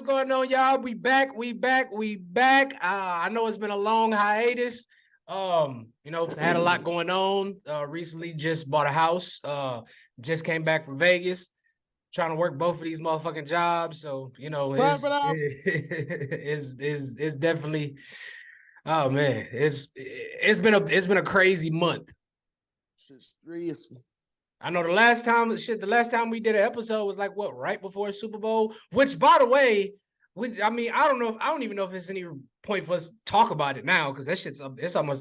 what's going on, y'all? We back. I know it's been a long hiatus. Had a lot going on. Recently just bought a house. Just came back from Vegas, trying to work both of these motherfucking jobs. So, it's definitely, oh man, it's been a crazy month. I know the last time we did an episode was like right before Super Bowl, which by the way, I don't even know if it's any point for us to talk about it now, because that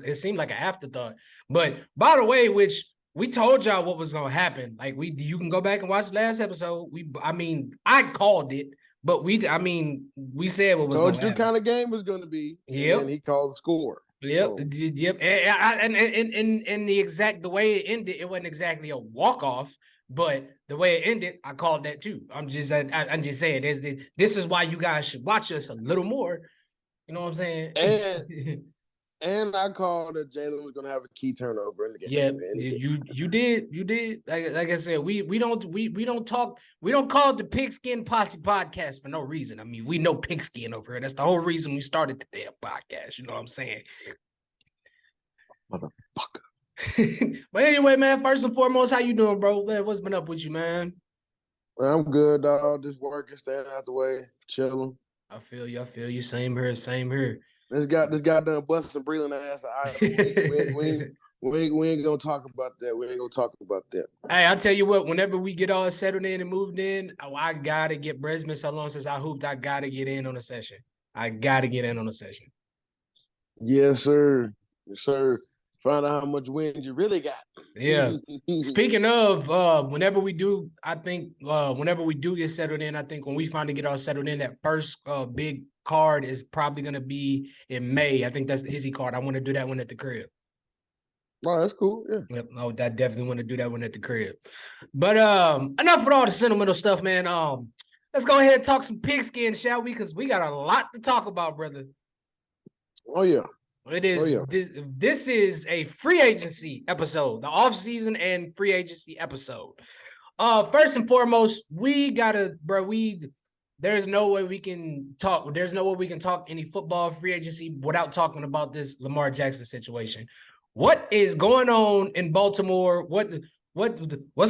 it seemed like an afterthought. But by the way, which we told y'all what was gonna happen. Like you can go back and watch the last episode. I called it, but we said what was told you kind of game was gonna be. Yep. And he called the score. Yep. So. Yep. And the way it ended, it wasn't exactly a walk-off, but the way it ended, I called that too. I'm just saying, this is why you guys should watch us a little more. You know what I'm saying? And I called that Jalen was gonna have a key turnover in the game. Yeah, you did. Like I said, we don't call it the Pigskin Posse podcast for no reason. I mean, we know pigskin over here. That's the whole reason we started the damn podcast. You know what I'm saying? Motherfucker. But anyway, man, first and foremost, how you doing, bro? Man, what's been up with you, man? I'm good, dog. Just working, staying out the way, chilling. I feel you. Same here. This guy done busting Breland ass. We ain't gonna talk about that. Hey, I'll tell you what, whenever we get all settled in and moved in, I gotta get Bresman so long since I hooped. I gotta get in on a session. Yes, sir. Find out how much wind you really got. Yeah. Speaking of, whenever we do get settled in, I think when we finally get all settled in, that first big card is probably going to be in May. I think that's the Izzy card. I want to do that one at the crib. Oh, that's cool. Yeah. Yep. I definitely want to do that one at the crib. But enough with all the sentimental stuff, man. Let's go ahead and talk some pigskin, shall we? Because we got a lot to talk about, brother. Oh, yeah. It is. Oh, yeah. This is a free agency episode, the off-season and free agency episode. First and foremost, there's no way we can talk. There's no way we can talk any football free agency without talking about this Lamar Jackson situation. What is going on in Baltimore? What's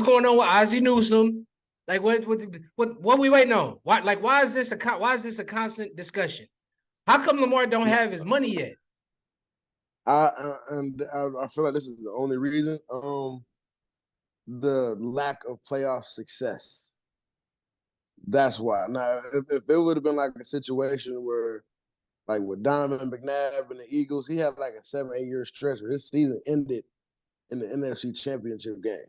going on with Ozzie Newsome? Like what we waiting on? Why is this a constant discussion? How come Lamar don't have his money yet? I feel like this is the only reason. The lack of playoff success. That's why. Now, if it would have been like a situation where, like with Donovan McNabb and the Eagles, he had like a 7-8 year stretch where his season ended in the NFC Championship game.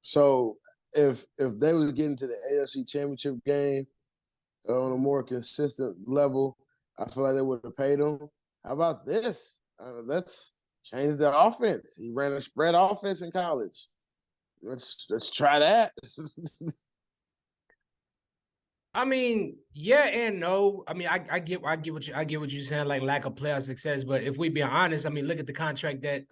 So if they was getting to the AFC Championship game on a more consistent level, I feel like they would have paid him. How about this? Let's change the offense. He ran a spread offense in college. Let's try that. I mean, yeah and no. I mean, I get what you're saying, like lack of playoff success. But if we be honest, I mean, look at the contract that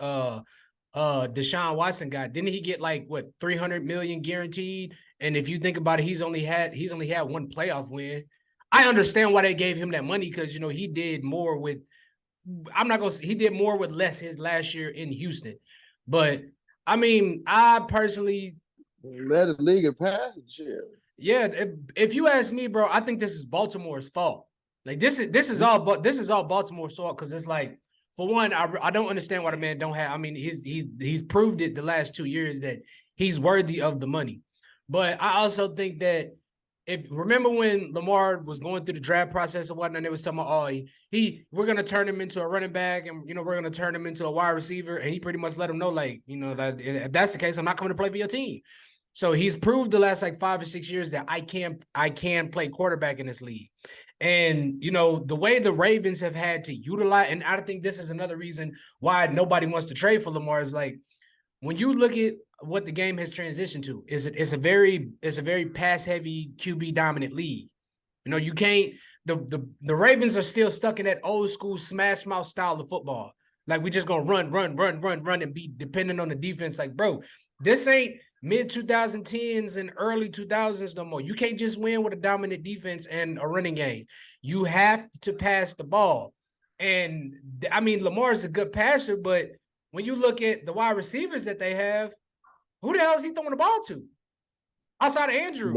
Deshaun Watson got. Didn't he get like what $300 million guaranteed? And if you think about it, he's only had one playoff win. I understand why they gave him that money, because he did more with. He did more with less his last year in Houston. But I mean, I personally led the league in passing share. Yeah, if you ask me, bro, I think this is Baltimore's fault. Like this is all Baltimore's fault, because it's like, for one, I don't understand why the man don't have. I mean, he's proved it the last 2 years that he's worthy of the money. But I also think that remember when Lamar was going through the draft process and whatnot, they was talking about, we're gonna turn him into a running back, and we're gonna turn him into a wide receiver, and he pretty much let him know, like, that if that's the case, I'm not coming to play for your team. So he's proved the last like 5 or 6 years that I can play quarterback in this league. And, the way the Ravens have had to utilize, and I think this is another reason why nobody wants to trade for Lamar, is like, when you look at what the game has transitioned to, it's a very pass-heavy QB dominant league. You can't, the Ravens are still stuck in that old school smash mouth style of football. Like, we just gonna run and be dependent on the defense. Like, bro, this ain't mid-2010s and early 2000s no more. You can't just win with a dominant defense and a running game. You have to pass the ball. And, I mean, Lamar is a good passer, but when you look at the wide receivers that they have, who the hell is he throwing the ball to? Outside of Andrews.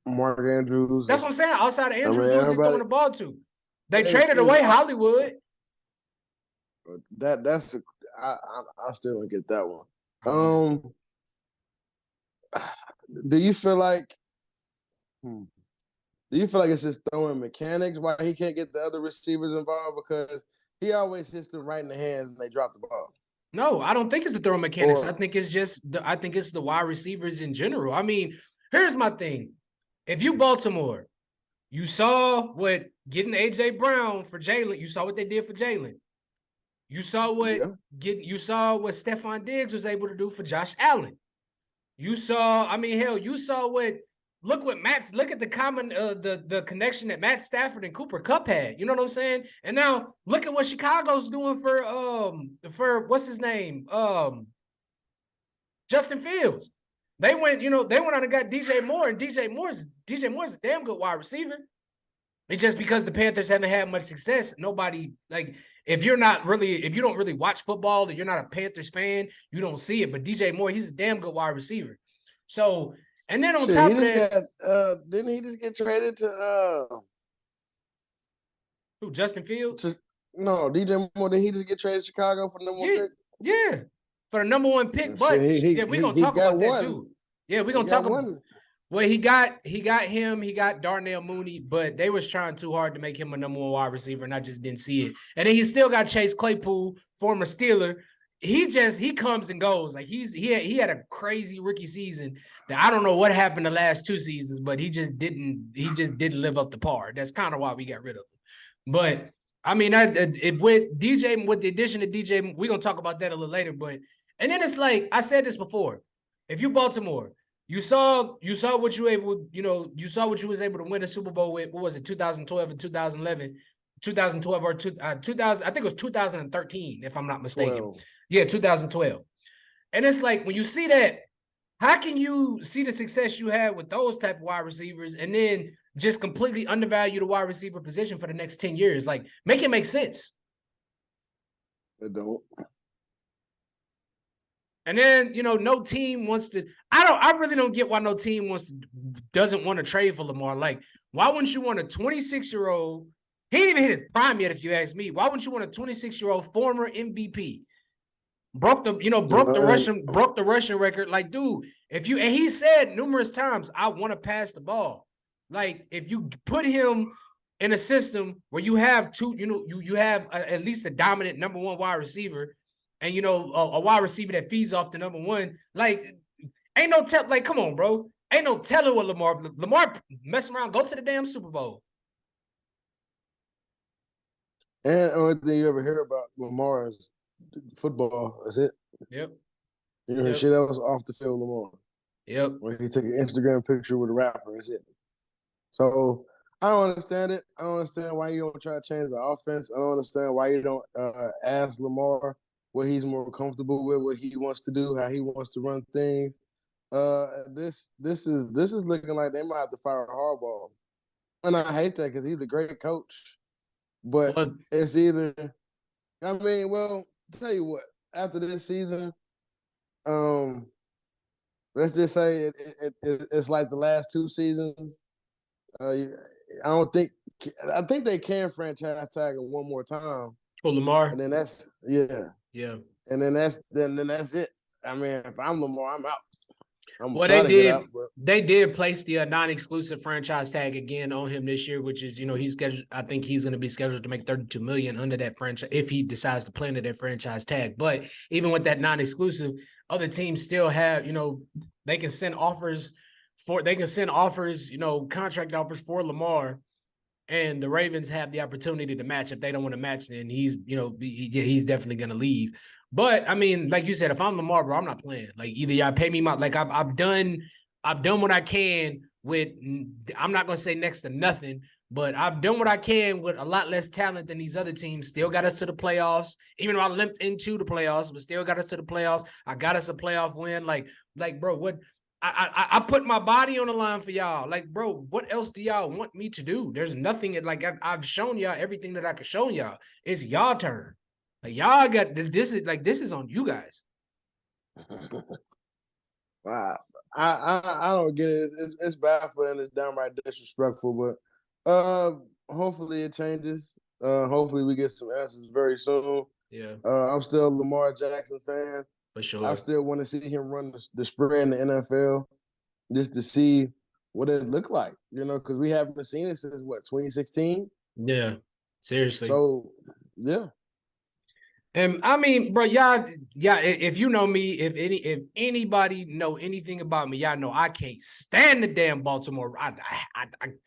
Mark Andrews. That's what I'm saying. Outside of Andrews, who is he throwing the ball to? They traded away Hollywood. I still don't get that one. Do you feel like it's just throwing mechanics why he can't get the other receivers involved? Because he always hits them right in the hands and they drop the ball. No, I don't think it's the throwing mechanics. I think it's the wide receivers in general. I mean, here's my thing. If you Baltimore, you saw what getting AJ Brown for Jalen, you saw what they did for Jalen. You saw what Stephon Diggs was able to do for Josh Allen. You saw what look at the common the connection that Matt Stafford and Cooper Kupp had. You know what I'm saying? And now look at what Chicago's doing for what's his name? Justin Fields. They went out and got DJ Moore, and DJ Moore's a damn good wide receiver. It's just because the Panthers haven't had much success. Nobody, like, if you don't really watch football, and you're not a Panthers fan, you don't see it. But DJ Moore, he's a damn good wide receiver. So, and then on top of that, didn't he just get traded to who? Justin Fields? No, DJ Moore. Did he just get traded to Chicago for the number one pick? Yeah, for the number one pick. But we're gonna talk about that too. Yeah, we're gonna talk about. Well, he got him. He got Darnell Mooney, but they was trying too hard to make him a number one wide receiver, and I just didn't see it. And then he still got Chase Claypool, former Steeler. He comes and goes. Like he had a crazy rookie season that I don't know what happened the last two seasons, but he just didn't live up to par. That's kind of why we got rid of him. But I mean, with the addition of DJ, we're gonna talk about that a little later. But and then it's like I said this before. If you Baltimore, you saw what you was able to win a Super Bowl with. What was it, 2012 and 2011? 2012 or 2000, I think it was 2013, if I'm not mistaken. 12. Yeah, 2012. And it's like when you see that, how can you see the success you had with those type of wide receivers and then just completely undervalue the wide receiver position for the next 10 years? Like, make it make sense. It don't. And then, no team wants to. I really don't get why no team doesn't want to trade for Lamar. Like, why wouldn't you want a 26-year-old? He didn't even hit his prime yet, if you ask me. Why wouldn't you want a 26-year-old former MVP? Broke the rushing record. Like, dude, and he said numerous times, I want to pass the ball. Like, if you put him in a system where you have you have at least a dominant number one wide receiver. And, a wide receiver that feeds off the number one, like, ain't no like, come on, bro. Ain't no telling what Lamar mess around, go to the damn Super Bowl. And the only thing you ever hear about Lamar is football. That's it. Yep. Shit else off the field Lamar. Yep. Where he took an Instagram picture with a rapper. That's it. So I don't understand it. I don't understand why you don't try to change the offense. I don't understand why you don't ask Lamar what he's more comfortable with, what he wants to do, how he wants to run things. This is looking like they might have to fire Harbaugh, and I hate that because he's a great coach. But it's either, tell you what. After this season, let's just say it's like the last two seasons. I think they can franchise tag him one more time. For Lamar, and then that's Yeah. And then that's it. I mean, if I'm Lamar, I'm out. They did place the non-exclusive franchise tag again on him this year, which is, he's scheduled. I think he's going to be scheduled to make $32 million under that franchise if he decides to play under that franchise tag. But even with that non-exclusive, other teams still have, they can send offers, contract offers for Lamar. And the Ravens have the opportunity to match. If they don't want to match, then he's definitely going to leave. But I mean, like you said, if I'm Lamar, bro, I'm not playing. Like, either y'all pay me I've done what I can with. I'm not going to say next to nothing, but I've done what I can with a lot less talent than these other teams. Still got us to the playoffs, even though I limped into the playoffs, but still got us to the playoffs. I got us a playoff win. Like, bro, what? I put my body on the line for y'all. Like, bro, what else do y'all want me to do? There's nothing. Like I've shown y'all everything that I could show y'all. It's y'all turn. Like y'all got this is on you guys. Wow. I don't get it. It's baffling and it's downright disrespectful. But hopefully it changes. Hopefully we get some answers very soon. Yeah, I'm still a Lamar Jackson fan. for sure. I still want to see him run the spread in the NFL just to see what it looked like, because we haven't seen it since what, 2016? Yeah, seriously. So, yeah. And I mean, bro, y'all, if you know me, if anybody know anything about me, y'all know I can't stand the damn Baltimore. I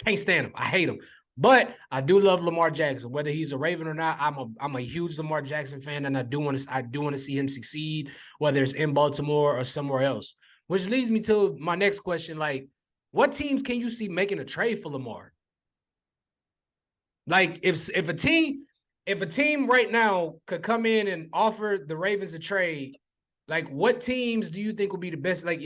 can't stand them. I hate them. But I do love Lamar Jackson, whether he's a Raven or not. I'm a huge Lamar Jackson fan, and I do want to see him succeed, whether it's in Baltimore or somewhere else. Which leads me to my next question: like, what teams can you see making a trade for Lamar? Like, if a team right now could come in and offer the Ravens a trade, like what teams do you think will be the best? Like,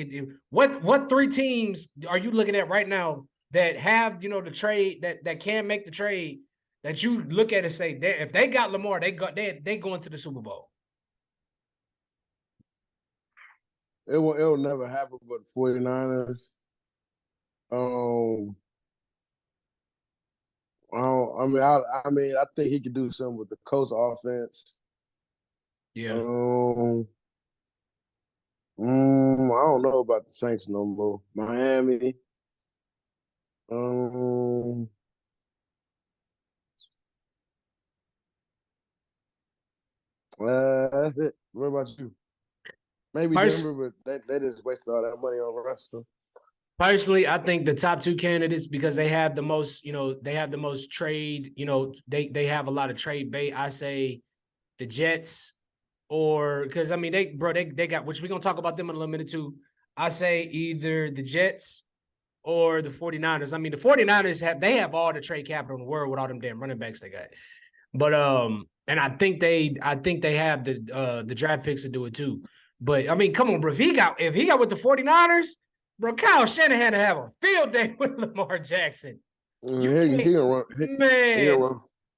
what three teams are you looking at right now that have the trade that can make the trade that you look at and say if they got Lamar, they going to the Super Bowl? It'll never happen but the 49ers. I think he could do something with the Colts offense. Yeah. I don't know about the Saints no more. Miami. That's it. What about you? Maybe Denver, but they just wasted all that money on Russell. Personally, I think the top two candidates, because they have the most, they have the most trade, they have a lot of trade bait. I say the Jets, or because I mean they got, which we're gonna talk about them in a little minute too. I say either the Jets or the 49ers. I mean, the 49ers have all the trade capital in the world with all them damn running backs they got. But and I think they have the draft picks to do it too. But I mean, come on, bro. If he got with the 49ers, bro, Kyle Shanahan to have a field day with Lamar Jackson. He gonna run.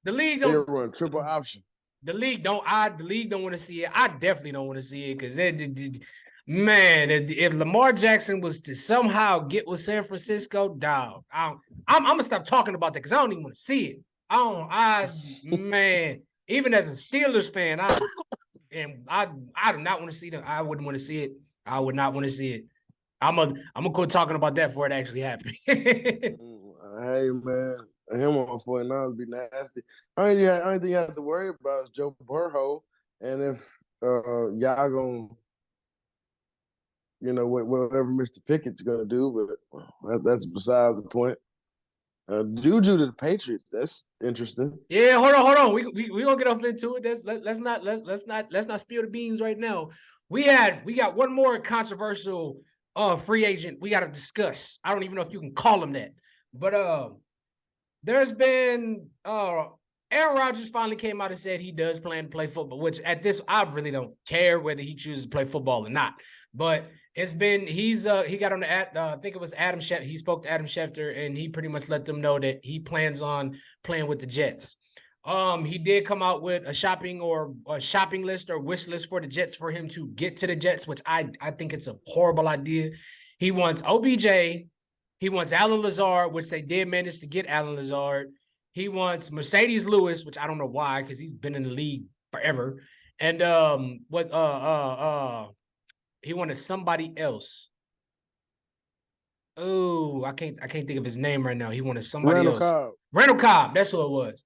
The league don't run triple option. The league don't want to see it. I definitely don't want to see it because man, if Lamar Jackson was to somehow get with San Francisco, dog, I'm gonna stop talking about that because I don't even want to see it. Man, even as a Steelers fan, I do not want to see them. I wouldn't want to see it. I would not want to see it. I'm gonna quit talking about that before it actually happens. Hey man, him on 49ers would be nasty. Only thing you have to worry about is Joe Burrow, and if y'all gonna, whatever Mr. Pickett's gonna do, but that's beside the point. Juju to the Patriots, that's interesting. Yeah, hold on. We gonna get off into it. Let's not spill the beans right now. We got one more controversial free agent we got to discuss. I don't even know if you can call him that, but there's been Aaron Rodgers finally came out and said he does plan to play football, which at this I really don't care whether he chooses to play football or not. But it's been he got on the I think it was Adam Schefter. He spoke to Adam Schefter and he pretty much let them know that he plans on playing with the Jets. He did come out with a shopping list or wish list for the Jets for him to get to the Jets, which I think it's a horrible idea. He wants OBJ. He wants Alan Lazard, which they did manage to get Alan Lazard. He wants Mercedes Lewis, which I don't know why, because he's been in the league forever. And he wanted somebody else. Oh, I can't think of his name right now. He wanted somebody else. Randall Cobb. That's who it was.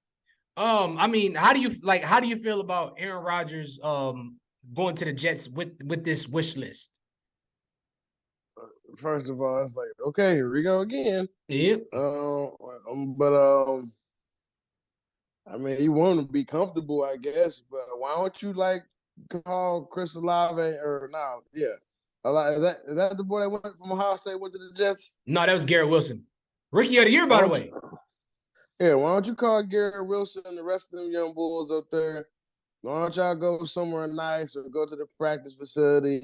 I mean, how do you feel about Aaron Rodgers going to the Jets with this wish list? First of all, it's like, okay, here we go again. Yep. I mean, you want to be comfortable, I guess, but why don't you call Chris Olave or no? Yeah. Is that the boy that went from Ohio State went to the Jets? No, that was Garrett Wilson. Rookie of the year, by the way. Yeah, why don't you call Garrett Wilson and the rest of them young bulls up there? Why don't y'all go somewhere nice or go to the practice facility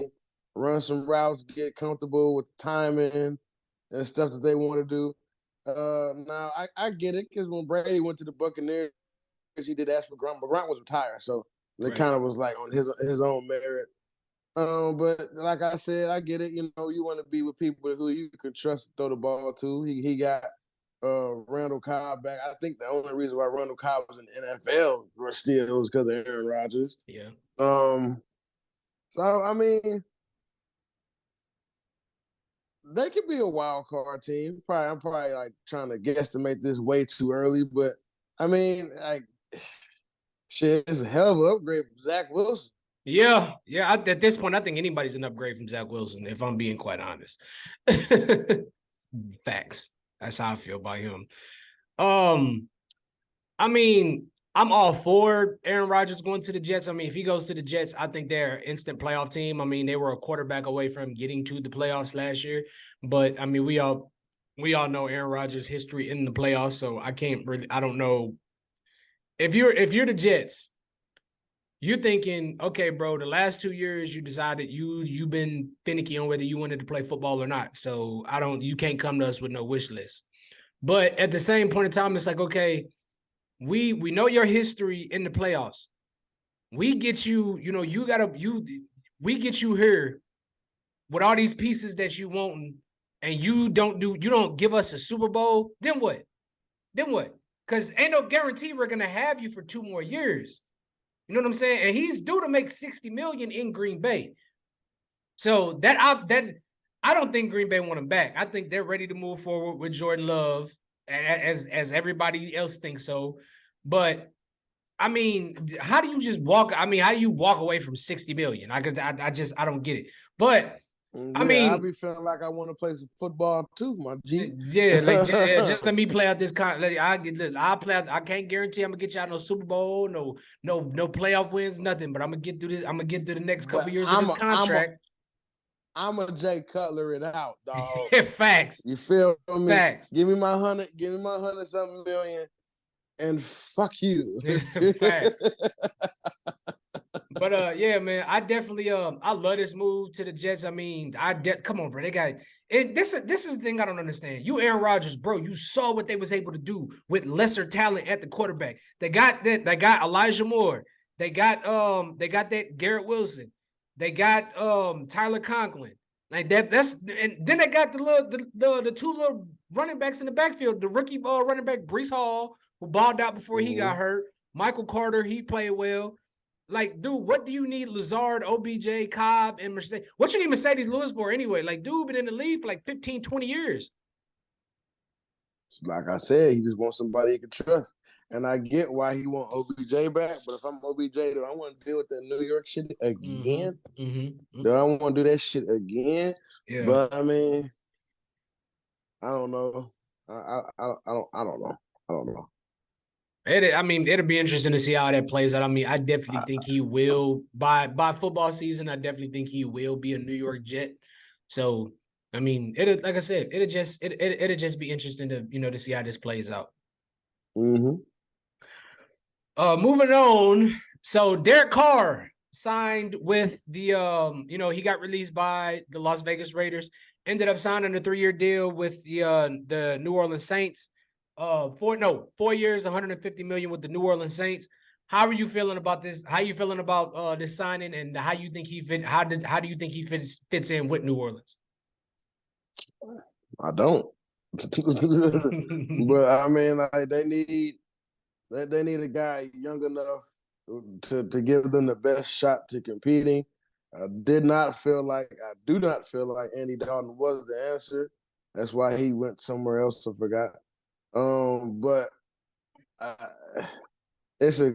run some routes, get comfortable with the timing and stuff that they want to do. Now I get it because when Brady went to the Buccaneers, he did ask for Grunt, but Grunt was retired, so it kind of was like on his own merit. But like I said, I get it. You know, you want to be with people who you can trust to throw the ball to. He got Randall Cobb back. I think the only reason why Randall Cobb was in the NFL still was because of Aaron Rodgers. Yeah. So I mean, they could be a wild card team. I'm probably like trying to guesstimate this way too early, but I mean, like, shit, it's a hell of an upgrade from Zach Wilson. Yeah. At this point, I think anybody's an upgrade from Zach Wilson, if I'm being quite honest. Facts. That's how I feel about him. I mean, I'm all for Aaron Rodgers going to the Jets. I mean, if he goes to the Jets, I think they're an instant playoff team. I mean, they were a quarterback away from getting to the playoffs last year. But I mean, we all know Aaron Rodgers' history in the playoffs, so I don't know. If you're the Jets, you're thinking, okay, bro, the last 2 years you decided you've been finicky on whether you wanted to play football or not. So you can't come to us with no wish list. But at the same point in time, it's like, okay, we know your history in the playoffs. We get you, we get you here with all these pieces that you want, and you don't give us a Super Bowl, then what? Because ain't no guarantee we're gonna have you for 2 more years. You know what I'm saying? And he's due to make $60 million in Green Bay. So I don't think Green Bay want him back. I think they're ready to move forward with Jordan Love, as everybody else thinks so. But I mean, how do you just walk? I mean, how do you walk away from $60 million? I don't get it. But I mean, I be feeling like I want to play some football too, my G. Yeah, like just let me play out this I'll play out. I can't guarantee I'm gonna get y'all no Super Bowl, no playoff wins, nothing. But I'm gonna get through this. I'm gonna get through the next couple years of this contract. I'm a Jay Cutler it out, dog. Facts. You feel me? Facts. Give me my 100 something million, and fuck you. Facts. But yeah, man, I definitely I love this move to the Jets. I mean, come on, bro. They got it. This is the thing I don't understand. You Aaron Rodgers, bro, you saw what they was able to do with lesser talent at the quarterback. They got Elijah Moore. They got that Garrett Wilson. They got Tyler Conklin. Like that's and then they got the 2 little running backs in the backfield. The rookie running back Breece Hall, who balled out before he got hurt. Michael Carter, he played well. Like, dude, what do you need Lazard, OBJ, Cobb, and Mercedes? What you need Mercedes Lewis for anyway? Like, dude, been in the league for like 15, 20 years. Like I said, he just wants somebody he can trust. And I get why he want OBJ back, but if I'm OBJ, do I want to deal with that New York shit again? Do I want to do that shit again? Yeah. But I mean, I don't know. I don't know. I don't know. It'll be interesting to see how that plays out. I mean, I definitely think he will by football season. I definitely think he will be a New York Jet. So, I mean, like I said, it'll just be interesting to to see how this plays out. Mm-hmm. Moving on. So Derek Carr signed with the he got released by the Las Vegas Raiders. Ended up signing a 3-year deal with the New Orleans Saints. 4 years, $150 million with the New Orleans Saints. How are you feeling about this? How are you feeling about this signing, and how you think he fit? How do you think he fits in with New Orleans? I don't. But I mean, like they need a guy young enough to give them the best shot to competing. I do not feel like Andy Dalton was the answer. That's why he went somewhere else. I forgot. But it's a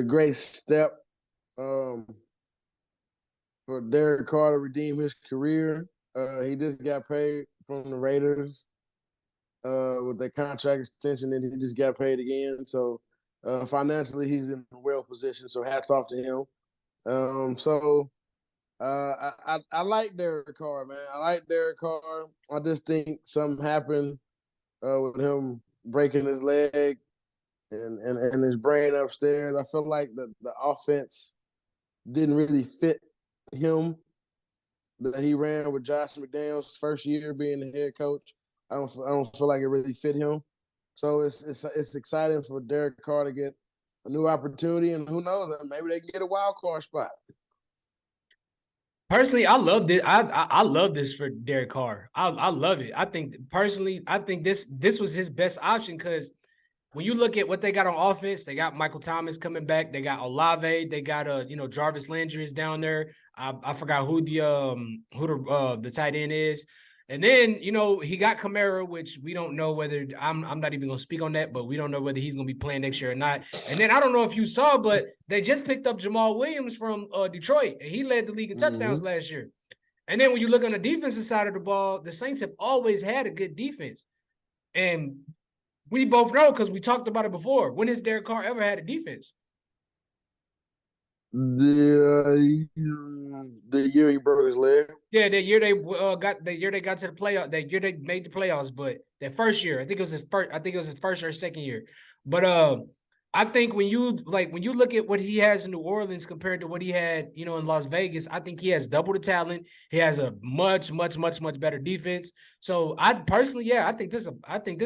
great step for Derek Carr to redeem his career. He just got paid from the Raiders with their contract extension, and he just got paid again. So financially, he's in a well position. So hats off to him. I like Derek Carr, man. I like Derek Carr. I just think something happened with him breaking his leg and his brain upstairs. I feel like the offense didn't really fit him that he ran with Josh McDaniels' first year being the head coach. I don't feel like it really fit him. So it's exciting for Derek Carr to get a new opportunity, and who knows, maybe they can get a wild card spot. Personally, I love this. I love this for Derek Carr. I love it. I think personally, I think this was his best option because when you look at what they got on offense, they got Michael Thomas coming back. They got Olave. They got Jarvis Landry is down there. I forgot who the tight end is. And then he got Kamara, which we don't know whether I'm not even gonna speak on that, but we don't know whether he's gonna be playing next year or not. And then I don't know if you saw, but they just picked up Jamal Williams from Detroit, and he led the league in touchdowns last year. And then when you look on the defensive side of the ball, the Saints have always had a good defense, and we both know because we talked about it before. When has Derek Carr ever had a defense? The year he broke his leg. Yeah, the year they got to the playoff. That year they made the playoffs, but that first year, I think it was his first or second year. But I think when you look at what he has in New Orleans compared to what he had, in Las Vegas, I think he has double the talent. He has a much better defense. So I personally, I think this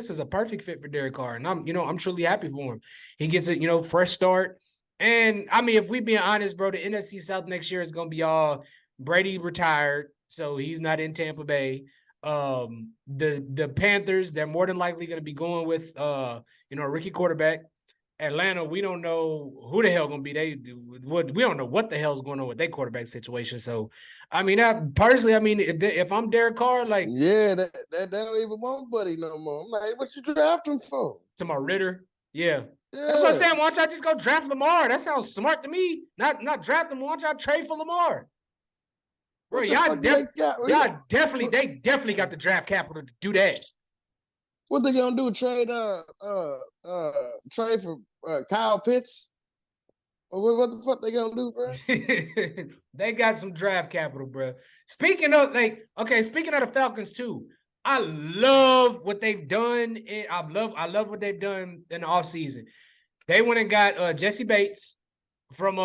is a perfect fit for Derek Carr, and I'm truly happy for him. He gets a fresh start. And I mean, if we being honest, bro, the NFC South next year is gonna be all Brady retired, so he's not in Tampa Bay. The Panthers, they're more than likely gonna be going with a rookie quarterback. Atlanta, we don't know who the hell gonna be. We don't know what the hell's going on with their quarterback situation. So, I mean, if I'm Derek Carr, like, they don't even want Buddy no more. I'm like, what you draft him for? To my Ritter, yeah. That's what I'm saying. Why don't y'all just go draft Lamar? That sounds smart to me. Not draft him. Why don't y'all trade for Lamar? Bro, y'all definitely got the draft capital to do that. What they gonna do? Trade for Kyle Pitts? What the fuck they gonna do, bro? They got some draft capital, bro. Speaking of the Falcons too. I love what they've done. I love what they've done in the offseason. They went and got Jesse Bates from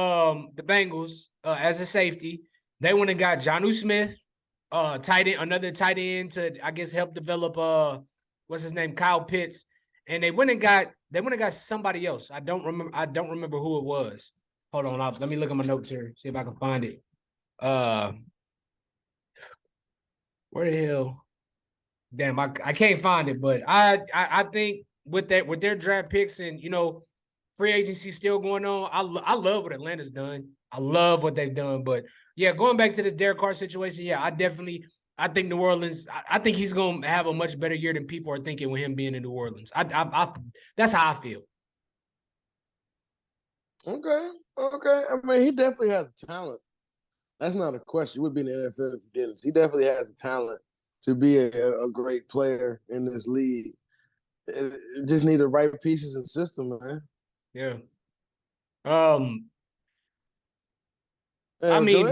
the Bengals as a safety. They went and got Jonnu Smith, another tight end to, I guess, help develop what's his name, Kyle Pitts. And they went and got somebody else. I don't remember who it was. Hold on, let me look at my notes here, see if I can find it. Where the hell? Damn, I can't find it, but I think with their draft picks and free agency still going on, I love what Atlanta's done. I love what they've done, but yeah, going back to this Derek Carr situation, yeah, I think New Orleans. I think he's gonna have a much better year than people are thinking with him being in New Orleans. That's how I feel. Okay. I mean, he definitely has the talent. That's not a question. He would be in the NFL if he didn't. He definitely has the talent to be a great player in this league. It just need the right pieces and system, man. Yeah. I mean,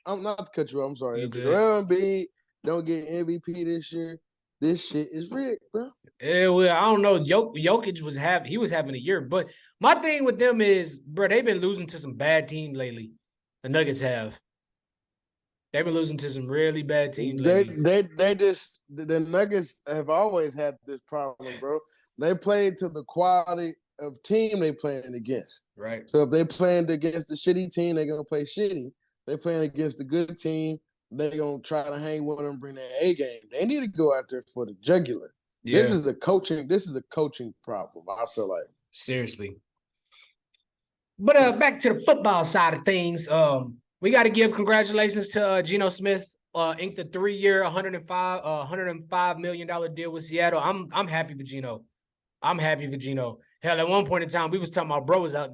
I'm not to cut you off. I'm sorry. If Joel Embiid don't get MVP this year, this shit is rigged, bro. Yeah, well, I don't know. Jokic was having a year, but my thing with them is, bro, they've been losing to some bad teams lately. The Nuggets have. They've been losing to some really bad teams lately. The Nuggets have always had this problem, bro. They play to the quality of team they playing against. Right. So if they playing against the shitty team, they're gonna play shitty. They playing against the good team, they're gonna try to hang with them, bring their A game. They need to go out there for the jugular. Yeah. This is a coaching problem, I feel like. Seriously. But back to the football side of things, we got to give congratulations to Geno Smith, inked a 3-year, $105 million deal with Seattle. I'm happy for Geno. I'm happy for Geno. Hell, at one point in time, we was talking about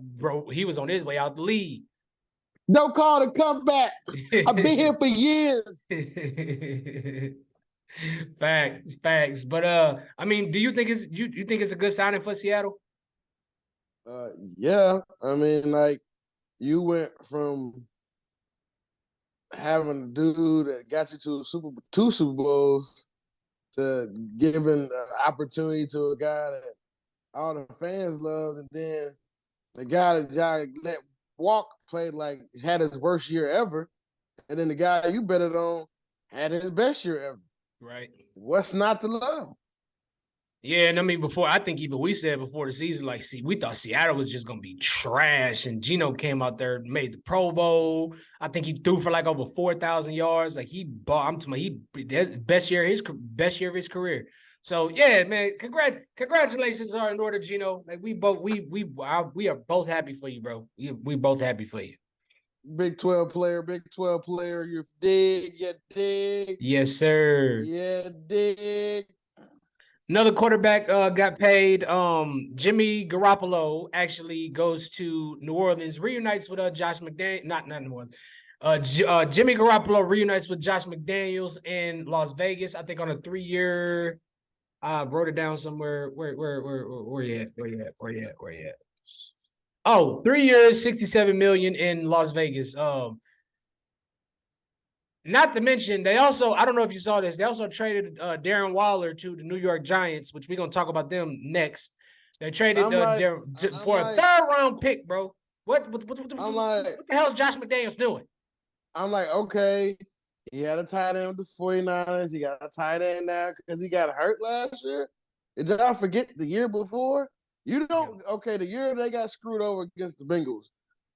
he was on his way out the league. Don't call to come back. I've been here for years. Facts. But I mean, do you think it's a good signing for Seattle? Yeah. I mean, like, you went from having a dude that got you to two Super Bowls to giving opportunity to a guy that all the fans loved, and then the guy that let walk played like had his worst year ever. and then the guy you betted on had his best year ever. Right. What's not to love? Yeah, and I mean, I think even we said before the season, like, see, we thought Seattle was just gonna be trash, and Geno came out there, made the Pro Bowl. I think he threw for like over 4,000 yards. Like he bought, I'm talking about best year of his career. So yeah, man, congratulations are in order, Geno. Like we are both happy for you, bro. We both happy for you. Big 12 player. You dig. Yes, sir. Yeah, dig. Another quarterback got paid. Jimmy Garoppolo actually goes to New Orleans, reunites with Josh McDaniels. Not New Orleans. Jimmy Garoppolo reunites with Josh McDaniels in Las Vegas. I think on a 3-year. I wrote it down somewhere. Where you at? Oh, 3 years, $67 million in Las Vegas. Not to mention, they also, I don't know if you saw this, they also traded Darren Waller to the New York Giants, which we're going to talk about them next. They traded for a third-round pick, bro. What the hell is Josh McDaniels doing? I'm like, okay, he had a tight end with the 49ers. He got a tight end now because he got hurt last year. Did y'all forget the year before? You don't, okay, the year they got screwed over against the Bengals.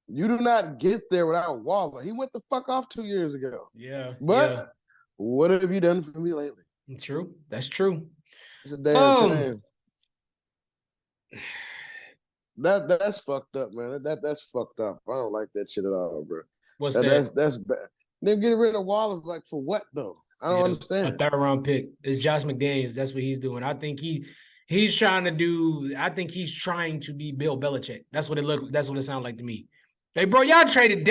You do not get there without Waller. He went the fuck off 2 years ago. Yeah. But what have you done for me lately? True. That's true. It's a damn shame. That's fucked up, man. That's fucked up. I don't like that shit at all, bro. What's that? That's bad. Then getting rid of Waller, like, for what though? I don't understand. A third-round pick. It's Josh McDaniels. That's what he's doing. I think he's trying to do. I think he's trying to be Bill Belichick. That's what it sounds like to me. Hey, bro, y'all traded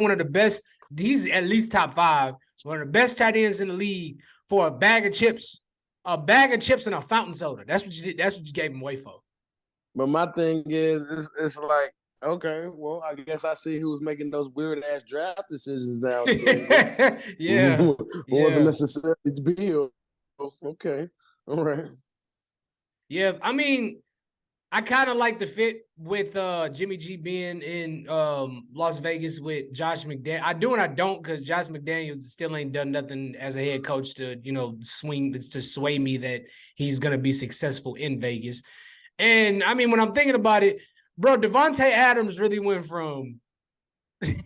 one of the best. He's at least top 5. One of the best tight ends in the league for a bag of chips. A bag of chips and a fountain soda. That's what you did. That's what you gave him away for. But my thing is, it's like, okay, well, I guess I see who's making those weird ass draft decisions now. Yeah. Wasn't necessarily Bill. Okay. All right. Yeah, I mean, I kind of like the fit with Jimmy G being in Las Vegas with Josh McDaniels. I do and I don't, because Josh McDaniels still ain't done nothing as a head coach to, sway me that he's going to be successful in Vegas. And, I mean, when I'm thinking about it, bro, Devontae Adams really went from he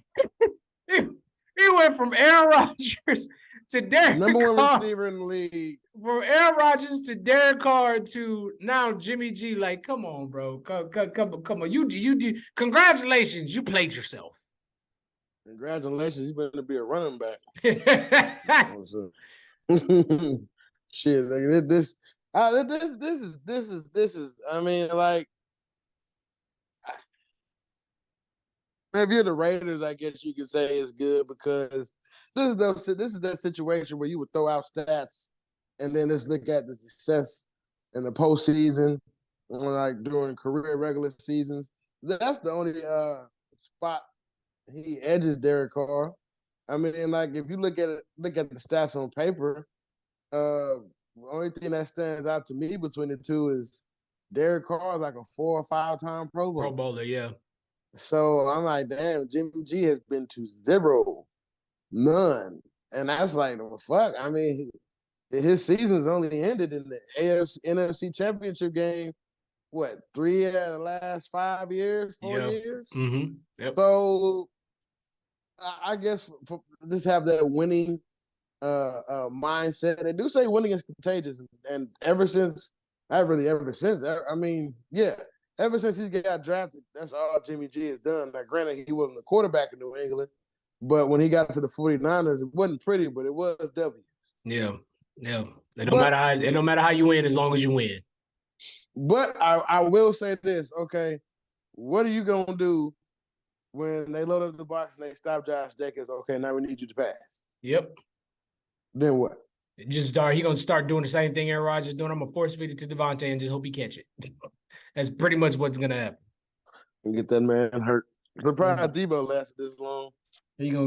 went from Aaron Rodgers to Derek number one Carr. receiver in the league. From Aaron Rodgers to Derek Carr to now Jimmy G. Like, come on, bro. Come on. You congratulations. You played yourself. Congratulations. You better be a running back. Shit, like this is. I mean, like, if you're the Raiders, I guess you could say it's good, because this is that situation where you would throw out stats and then just look at the success in the postseason, like during career regular seasons. That's the only spot he edges Derek Carr. I mean, like, if you look at the stats on paper, the only thing that stands out to me between the two is Derek Carr is like a 4 or 5-time Pro Bowler. Pro Bowler, yeah. So I'm like, damn, Jimmy G has been to 0, none. And that's like, well, fuck. I mean, his season's only ended in the NFC Championship game, what, 3 out of the last 5 years, 4 years? Mm-hmm. Yep. So I guess for just have that winning mindset. They do say winning is contagious. And ever since he's got drafted, that's all Jimmy G has done. Now, granted, he wasn't a quarterback in New England, but when he got to the 49ers, it wasn't pretty, but it was W. Yeah. It don't matter how you win, as long as you win. But I will say this, okay, what are you going to do when they load up the box and they stop Josh Jacobs? Okay, now we need you to pass. Yep. Then what? He going to start doing the same thing Aaron Rodgers is doing. I'm going to force feed it to Devontae and just hope he catch it. That's pretty much what's going to happen. And get that man hurt. Surprised Debo lasted this long. He gonna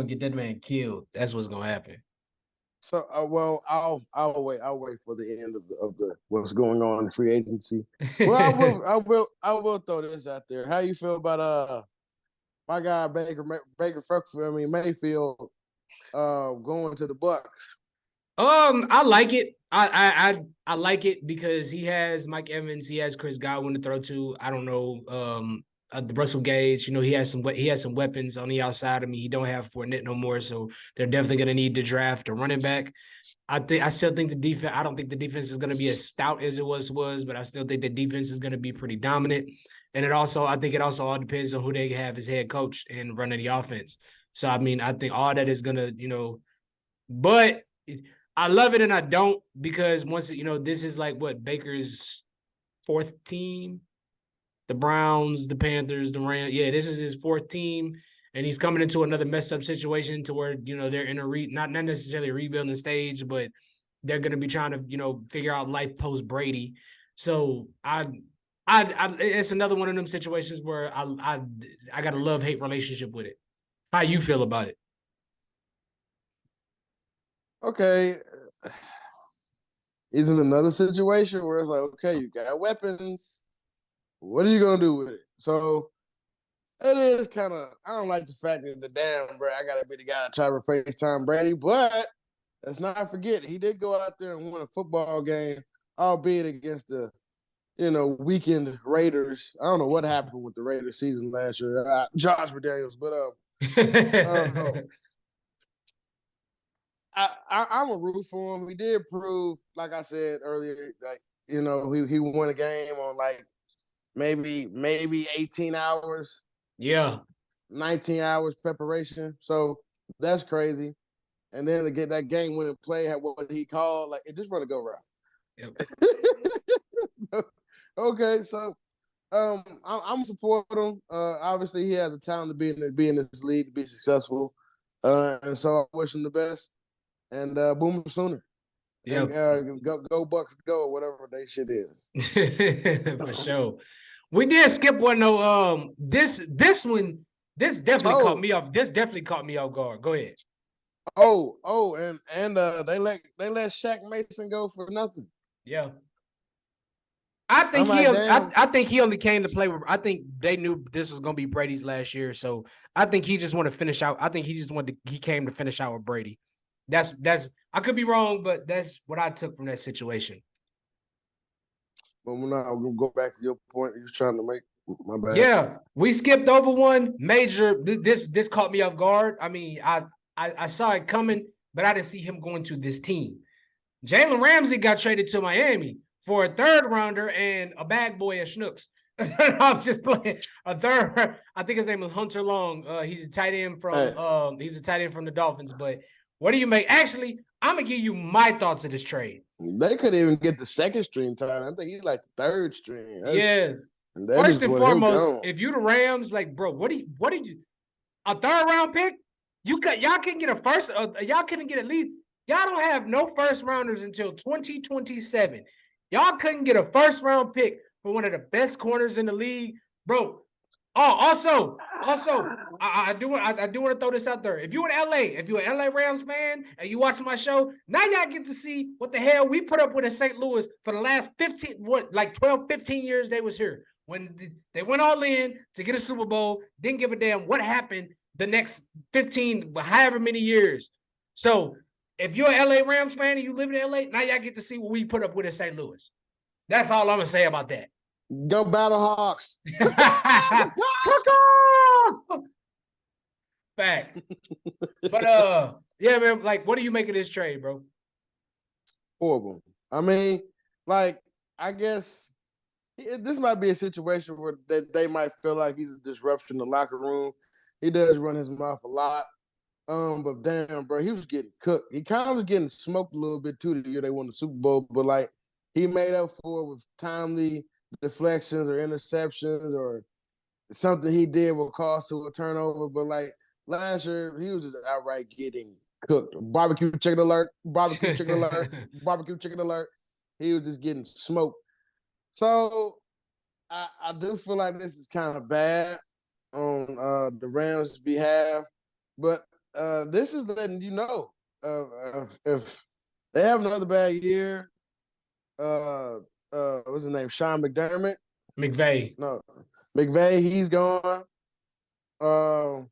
get that man killed. That's what's gonna happen. So, well, I'll wait for the end of the what's going on in free agency. Well, I will throw this out there. How you feel about my guy Mayfield going to the Bucks. I like it. I like it because he has Mike Evans, he has Chris Godwin to throw to. I don't know. The Russell Gage, he has some weapons on the outside. I mean, he don't have Fournette no more, so they're definitely going to need to draft a running back. I still think the defense. I don't think the defense is going to be as stout as it was, but I still think the defense is going to be pretty dominant. And I think it also all depends on who they have as head coach and running the offense. So I mean, I think all that is going to, but I love it and I don't, because once this is like what Baker's fourth team. The Browns, the Panthers, the Rams. Yeah, this is his fourth team, and he's coming into another messed up situation to where they're in a not necessarily rebuilding stage, but they're going to be trying to figure out life post Brady. So I it's another one of them situations where I got a love-hate relationship with it. How you feel about it? Okay, is it another situation where it's like, okay, you got weapons. What are you gonna do with it? So it is kind of. I don't like the fact that bro, I gotta be the guy to try to replace Tom Brady, but let's not forget he did go out there and win a football game, albeit against the weakened Raiders. I don't know what happened with the Raiders season last year. Josh McDaniels, but I'm a root for him. He did prove, like I said earlier, like he won a game on like maybe 18 hours. Yeah. 19 hours preparation. So that's crazy. And then to get that game winning play, what he called, like, it just want to go route. Yep. Okay, so I'm supporting him. Obviously, he has the talent to be in this league, to be successful. And so I wish him the best. And boom sooner. Yeah. Go Bucks, go, or whatever they shit is. For sure. We did skip one though. This definitely caught me off. This definitely caught me off guard. Go ahead. And they let Shaq Mason go for nothing. Yeah. I think he only came to play with. I think they knew this was gonna be Brady's last year, so I think he just wanted to finish out. I think he came to finish out with Brady. That's I could be wrong, but that's what I took from that situation. But we're not gonna go back to your point you're trying to make. My bad. Yeah, we skipped over one major. This caught me off guard. I mean, I saw it coming, but I didn't see him going to this team. Jalen Ramsey got traded to Miami for a third rounder and a bag boy at Schnooks. I'm just playing a third. I think his name is Hunter Long. He's a tight end from the Dolphins. But what do you make? Actually, I'm gonna give you my thoughts of this trade. They couldn't even get the second string tight. I think he's like the third string. Yeah. First and foremost, if you the Rams, like, bro, what do you a third round pick? Y'all can get a first. Y'all couldn't get at least. Y'all don't have no first rounders until 2027. Y'all couldn't get a first round pick for one of the best corners in the league, bro. Oh, also, I do want to throw this out there. If you're in LA, if you're an LA Rams fan and you watching my show, now y'all get to see what the hell we put up with in St. Louis for the last 12, 15 years they was here. When they went all in to get a Super Bowl, didn't give a damn what happened the next 15, however many years. So if you're an LA Rams fan and you live in LA, now y'all get to see what we put up with in St. Louis. That's all I'm going to say about that. Go Battlehawks. Facts. But yeah, man, like, what do you make of this trade, bro? Horrible. I mean, like, I guess this might be a situation where they might feel like he's a disruption in the locker room. He does run his mouth a lot. But damn, bro, he was getting cooked. He kind of was getting smoked a little bit too the year they won the Super Bowl, but like he made up for it with timely deflections or interceptions or something he did will cause to a turnover. But like last year, he was just outright getting cooked. Barbecue chicken alert, barbecue chicken alert, barbecue chicken alert. He was just getting smoked. So I do feel like this is kind of bad on the Rams' behalf, but this is letting you know if they have another bad year. What's his name? Sean McDermott. McVay. No, McVay. He's gone. they'll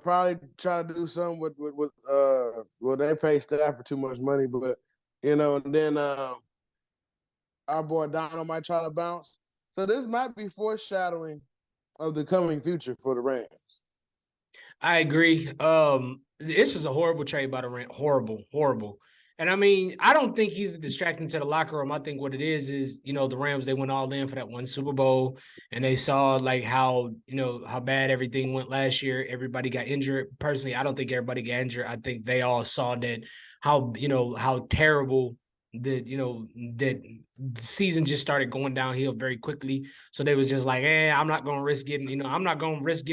probably try to do something with well, they pay Stafford too much money, but and then our boy Donald might try to bounce. So this might be foreshadowing of the coming future for the Rams. I agree. This is a horrible trade by the Rams. Horrible, horrible. And I mean, I don't think he's a distraction to the locker room. I think what it is, the Rams, they went all in for that one Super Bowl and they saw like how bad everything went last year. Everybody got injured. Personally, I don't think everybody got injured. I think they all saw that how terrible that season just started going downhill very quickly. So they was just like, I'm not gonna risk getting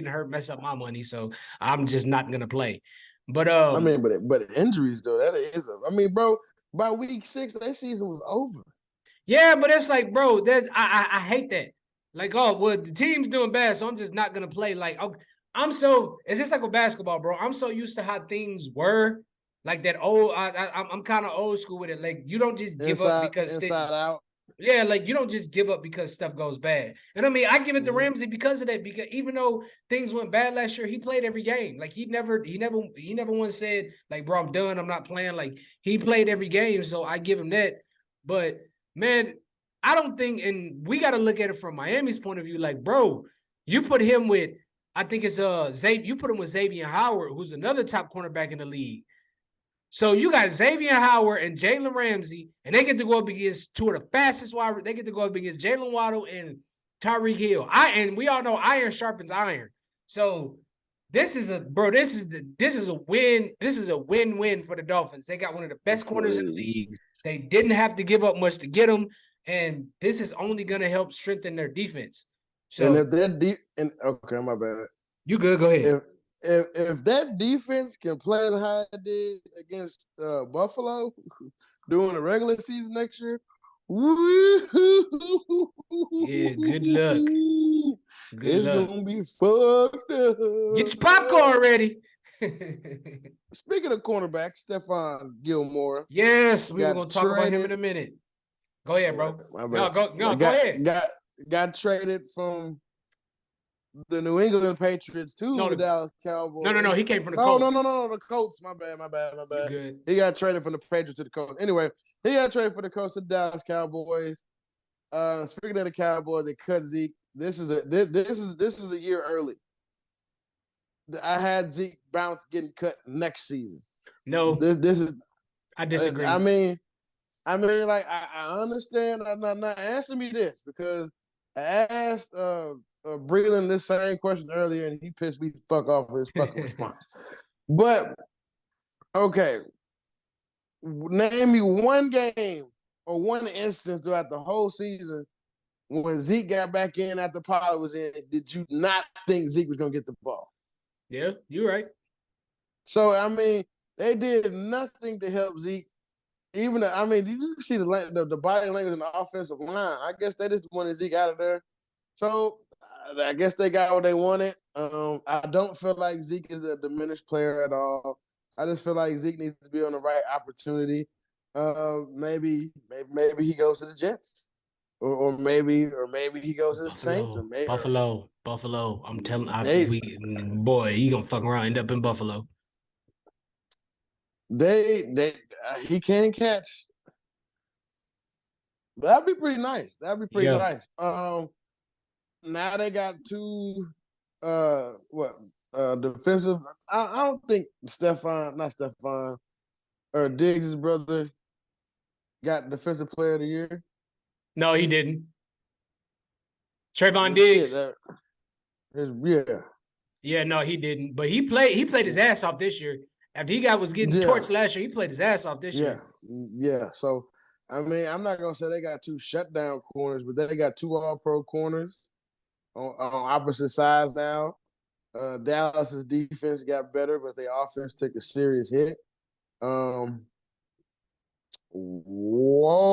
hurt, mess up my money. So I'm just not gonna play. But I mean, but injuries though, that is bro, by week 6, that season was over. Yeah, but it's like, bro, I hate that. Like, well, the team's doing bad, so I'm just not gonna play. Like, it's just like with basketball, bro. I'm so used to how things were, like that old. I'm kind of old school with it. Like, you don't just give up because inside out. Yeah, like you don't just give up because stuff goes bad. And I mean, I give it to Ramsey because of that. Because even though things went bad last year, he played every game. Like he never once said like, bro, I'm done. I'm not playing. Like he played every game, so I give him that. But man, I don't think, and we got to look at it from Miami's point of view. Like, bro, you put him with, I think it's Xavier. You put him with Xavier Howard, who's another top cornerback in the league. So you got Xavier Howard and Jalen Ramsey, and they get to go up against two of the fastest wide. They get to go up against Jalen Waddle and Tyreek Hill. And we all know iron sharpens iron. So this is a win. This is a win-win for the Dolphins. They got one of the best corners in the league. They didn't have to give up much to get them, and this is only going to help strengthen their defense. So, and if they're okay, my bad. You good? Go ahead. If that defense can play how it did against Buffalo during the regular season next year, yeah, good luck. It's gonna be fucked up. Get your popcorn ready. Speaking of cornerback, Stephon Gilmore. Yes, we were gonna talk about him in a minute. Go ahead, bro. Go ahead. Got traded from the New England Patriots to the Dallas Cowboys. No. He came from the Colts. No. The Colts. My bad. Good. He got traded from the Patriots to the Colts. Anyway, he got traded for the Colts to the Dallas Cowboys. Speaking of the Cowboys, they cut Zeke. This is a year early. I had Zeke bounce getting cut next season. No, this is. I disagree. I mean, like I understand. Not answer me this because I asked Breland this same question earlier, and he pissed me the fuck off with his fucking response. But okay, name me one game or one instance throughout the whole season when Zeke got back in after Pollard was in. Did you not think Zeke was gonna get the ball? Yeah, you're right. So I mean, they did nothing to help Zeke. Even did you see the body language in the offensive line? I guess they just wanted Zeke out of there. So I guess they got what they wanted. I don't feel like Zeke is a diminished player at all. I just feel like Zeke needs to be on the right opportunity. Maybe he goes to the Jets, or maybe he goes to the Saints, or maybe Buffalo. I'm telling he gonna fuck around, end up in Buffalo. He can catch. That'd be pretty nice. Nice. Now they got two defensive. I don't think not or Diggs' brother got defensive player of the year. No, he didn't. Trayvon Diggs. Yeah, no, he didn't. But he played his ass off this year. After he was getting torched last year, he played his ass off this year. Yeah. So I'm not gonna say they got two shutdown corners, but they got two all-pro corners on opposite sides now. Dallas's defense got better, but their offense took a serious hit. Whoa!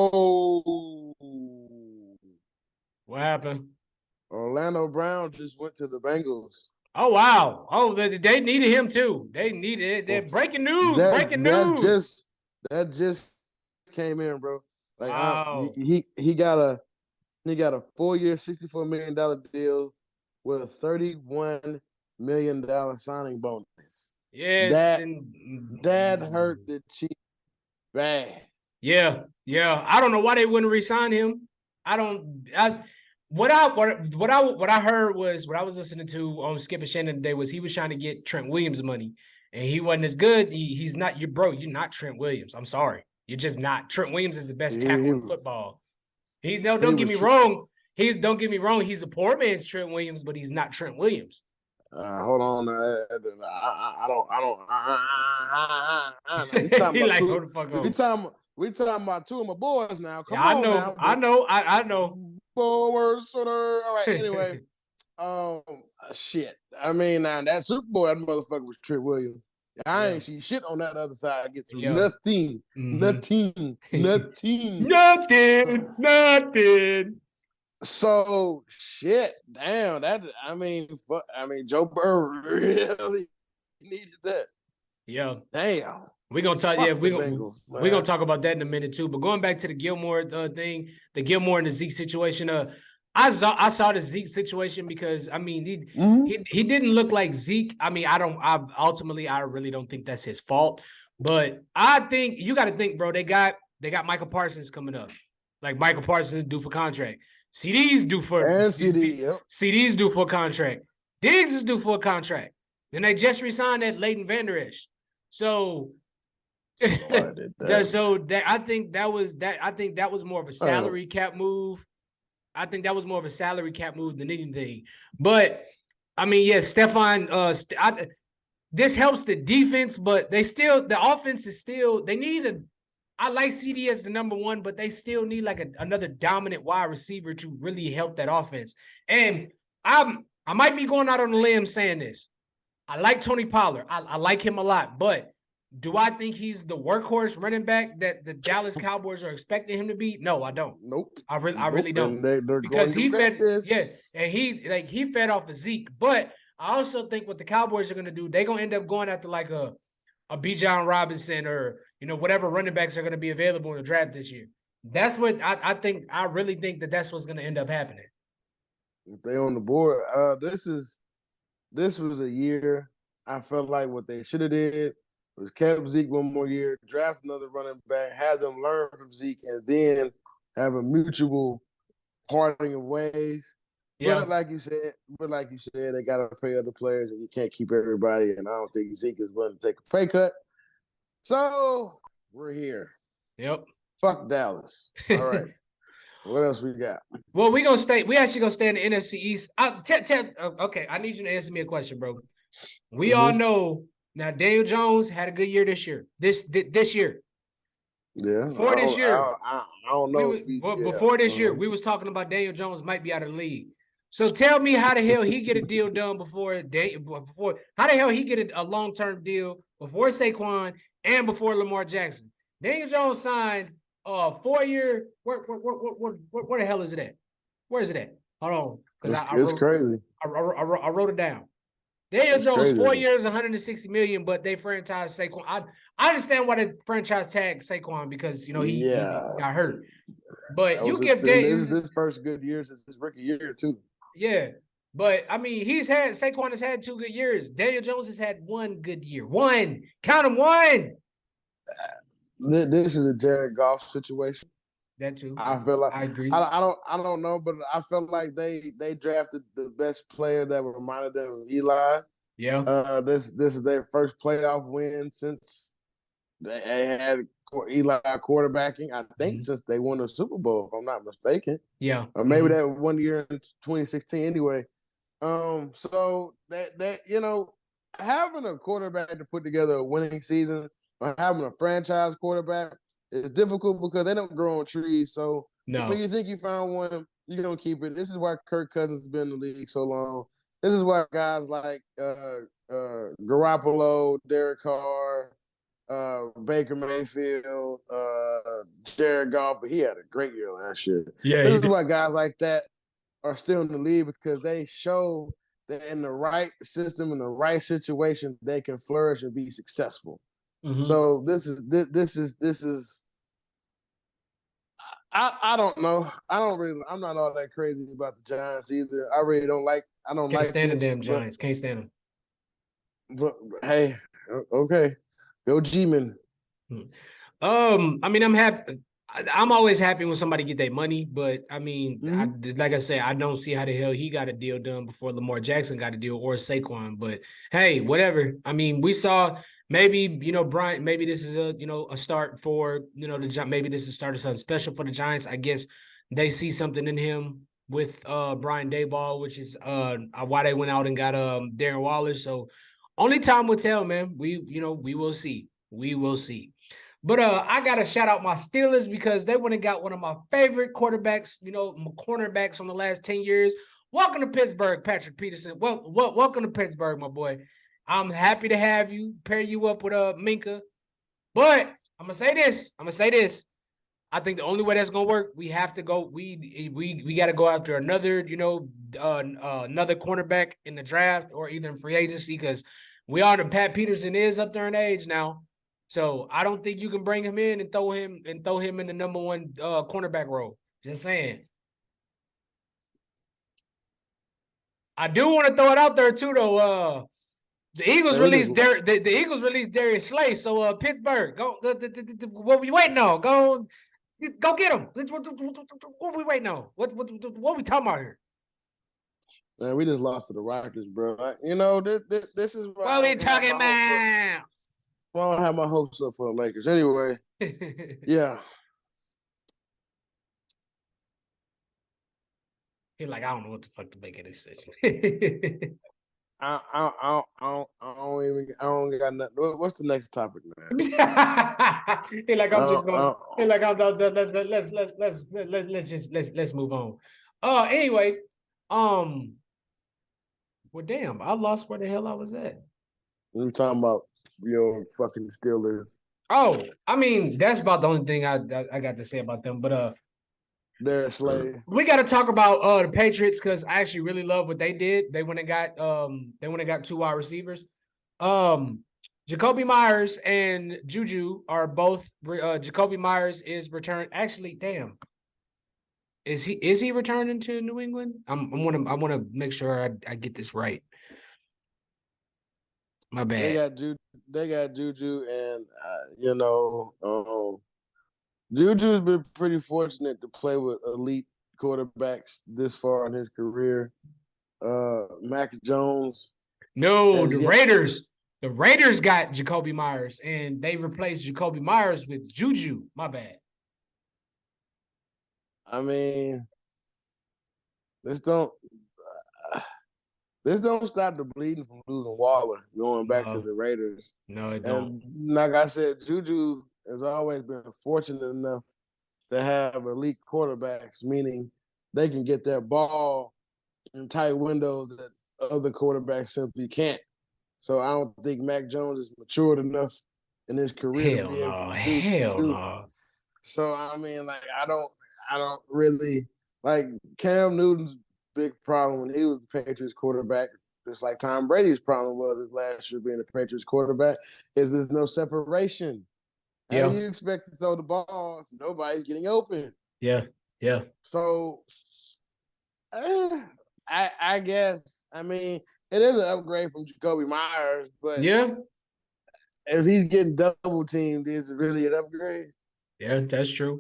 What happened? Orlando Brown just went to the Bengals. Oh wow! Oh, they needed him too. They needed it. Breaking news! That just came in, bro. Like wow. He got a 4-year, $64 million deal with a $31 million signing bonus. Yes, That hurt the Chiefs bad. Yeah. I don't know why they wouldn't re-sign him. What I heard was what I was listening to on Skip and Shannon today was he was trying to get Trent Williams money, and he wasn't as good. He's not you, bro. You're not Trent Williams. I'm sorry, you're just not. Trent Williams is the best tackle in football. Don't get me wrong. Don't get me wrong. He's a poor man's Trent Williams, but he's not Trent Williams. Hold on. I don't. We talking about two of my boys now. Come on now. I know. Forward, all right. Anyway, shit. I mean, now that Super Bowl, that motherfucker was Trent Williams. I ain't see shit on that other side. I get through nothing. So shit, damn. Joe Burrow really needed that. Yeah, damn. We're gonna talk. We're gonna talk about that in a minute too. But going back to the Gilmore thing, the Gilmore and the Zeke situation. I saw the Zeke situation because I mean he didn't look like Zeke. I mean I really don't think that's his fault. But I think you got to think, bro. They got Michael Parsons coming up. Like Michael Parsons is due for contract. CD's due for CD's due for a contract. Diggs is due for a contract. Then they just resigned that Leighton Vander Esch. So I think that was more of a salary cap move. I think that was more of a salary cap move than anything. But I mean, Stephon. This helps the defense, but the offense is still. They need I like CD as the number one, but they still need like another dominant wide receiver to really help that offense. And I might be going out on a limb saying this. I like Tony Pollard. I like him a lot, but do I think he's the workhorse running back that the Dallas Cowboys are expecting him to be? No, I don't. Nope. I really don't. Because he fed and he fed off of Zeke. But I also think what the Cowboys are going to do, they're going to end up going after like a Bijan Robinson or whatever running backs are going to be available in the draft this year. That's what I think. I really think that's what's going to end up happening. If they on the board, this was a year I felt like what they should have did was kept Zeke one more year, draft another running back, have them learn from Zeke, and then have a mutual parting of ways. Yeah. But like you said, they got to pay other players, and you can't keep everybody. And I don't think Zeke is willing to take a pay cut. So we're here. Yep. Fuck Dallas. All right. What else we got? Well, we actually gonna stay in the NFC East. Okay, I need you to answer me a question, bro. We all know now Daniel Jones had a good year this year. This year. Yeah. Before this year. I don't know. Before this year, we was talking about Daniel Jones might be out of the league. So tell me how the hell he get a deal done before how the hell he get a long-term deal before Saquon and before Lamar Jackson. Daniel Jones signed 4-year. Where the hell is it at? Where is it at? Hold on. It's crazy. I wrote it down. Daniel Jones, 4 years, $160 million, but they franchised Saquon. I understand why they franchise tag Saquon because he got hurt. But you give Daniel. This is his first good year since his rookie year too. Yeah, but I mean, Saquon has had 2 good years. Daniel Jones has had 1 good year. 1, count him 1. This is a Jared Goff situation. That too. I feel like I agree. I don't know, but I felt like they drafted the best player that reminded them of Eli. Yeah. This is their first playoff win since they had Eli quarterbacking. I think since they won the Super Bowl, if I'm not mistaken. Yeah. Or maybe that 1 year in 2016. Anyway, so that having a quarterback to put together a winning season. Having a franchise quarterback is difficult because they don't grow on trees. So when you think you found one, you're going to keep it. This is why Kirk Cousins has been in the league so long. This is why guys like Garoppolo, Derek Carr, Baker Mayfield, Jared Goff, but he had a great year last year. Yeah, this is why guys like that are still in the league because they show that in the right system, in the right situation, they can flourish and be successful. So this is I don't know. I'm not all that crazy about the Giants either. I don't Can't like stand the this, damn Giants. Can't stand but hey, okay. Go G-Man. them. I mean, I'm happy. I'm always happy when somebody get their money, but I mean, Mm-hmm. like I said, I don't see how the hell he got a deal done before Lamar Jackson got a deal or Saquon. But hey, whatever. I mean, we saw maybe Brian. Maybe this is a start for maybe this is a start of something special for the Giants. I guess they see something in him with Brian Daboll, which is why they went out and got Darren Waller. So only time will tell, man. We will see. We will see. But I gotta shout out my Steelers because they went and got one of my favorite quarterbacks, my cornerbacks from the last 10 years. Welcome to Pittsburgh, Patrick Peterson. Welcome to Pittsburgh, my boy. I'm happy to have you, pair you up with Minka. But I'm gonna say this. I think the only way that's gonna work, we have to go. We got to go after another, another cornerback in the draft or either in free agency because we all know Pat Peterson is up there in age now. So I don't think you can bring him in and throw him in the number one cornerback role. Just saying. I do want to throw it out there too, though. The Eagles released the Eagles released Darius Slay. So Pittsburgh, go. What we waiting on? Go get him. What we waiting on? What we talking about here? Man, we just lost to the Rockets, bro. This is why What we talking about? Well, I don't have my hopes up for the Lakers. Anyway, yeah. He's like, I don't know what the fuck to make of this situation. I don't got nothing. What's the next topic, man? He like I'm just gonna. He like I'm. Let's move on. Anyway, well, damn, I lost where the hell I was at. We talking about your fucking Steelers. Oh, I mean, that's about the only thing I got to say about them. But Derek Slay. We got to talk about the Patriots because I actually really love what they did. They went and got 2 wide receivers. Jacoby Myers and Juju are both. Jacoby Myers is returned. Actually, damn, is he returning to New England? I want to make sure I get this right. My bad. They got Juju, and Juju's been pretty fortunate to play with elite quarterbacks this far in his career. Mac Jones. No, the Raiders. The Raiders got Jacoby Myers, and they replaced Jacoby Myers with Juju. My bad. I mean, this don't stop the bleeding from losing Waller going back to the Raiders. No, it don't. And like I said, Juju has always been fortunate enough to have elite quarterbacks, meaning they can get that ball in tight windows that other quarterbacks simply can't. So I don't think Mac Jones is matured enough in his career to be able to do. No. So I mean, like I don't really like Cam Newton's big problem when he was the Patriots quarterback, just like Tom Brady's problem was his last year being the Patriots quarterback, is there's no separation. How do you expect to throw the ball if nobody's getting open? Yeah. So I guess, I mean, it is an upgrade from Jacoby Myers, but if he's getting double teamed, is it really an upgrade? Yeah, that's true.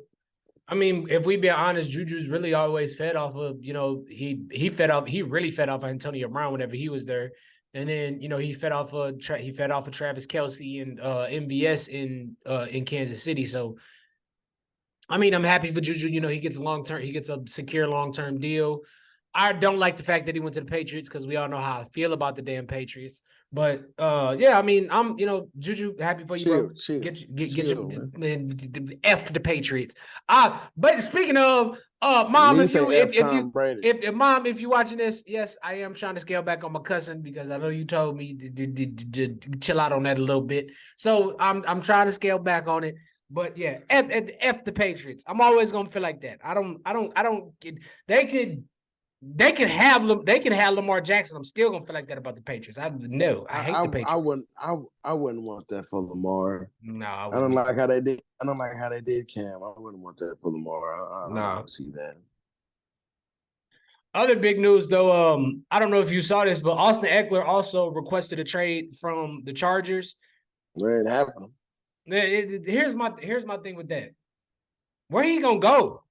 I mean, if we be honest, Juju's really always fed off of, he really fed off of Antonio Brown whenever he was there. And then, he fed off of Travis Kelce and MVS in Kansas City. So, I mean, I'm happy for Juju. He gets a secure long-term deal. I don't like the fact that he went to the Patriots because we all know how I feel about the damn Patriots. But I mean, I'm Juju, happy for you, bro. Get your man. F the Patriots. But speaking of mom, if you're watching this, yes, I am trying to scale back on my cousin because I know you told me to chill out on that a little bit. So I'm trying to scale back on it. But yeah, F the Patriots. I'm always gonna feel like that. They can have Lamar Jackson. I'm still gonna feel like that about the Patriots. I hate the Patriots. I wouldn't want that for Lamar. No, I I don't wouldn't. like how they did. I don't like how they did Cam. I wouldn't want that for Lamar. I don't No. want to see that. Other big news though, I don't know if you saw this, but Austin Eckler also requested a trade from the Chargers. It ain't happening. Here's my thing with that. Where he gonna go?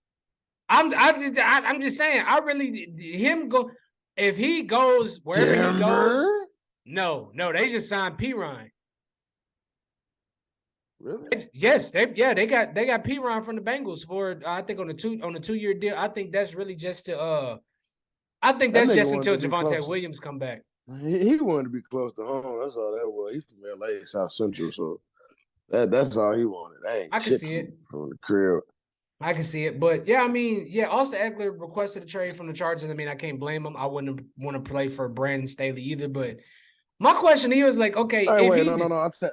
I'm just saying. I really him go if he goes wherever he goes. Denver? No, they just signed P Ryan. Really? Yes, they got P Ryan from the Bengals for I think on a 2-year deal. I think that's really just to I think That that's nigga just wanted until to be Javonte close. Williams come back. He wanted to be close to home. That's all that was. He's from LA, South Central, so that's all he wanted. That ain't I can shit see it. from the crib. I can see it. But yeah, I mean, yeah, Austin Eckler requested a trade from the Chargers. I mean, I can't blame him. I wouldn't want to play for Brandon Staley either. But my question to you is like, okay, Hey, if wait, he no. I said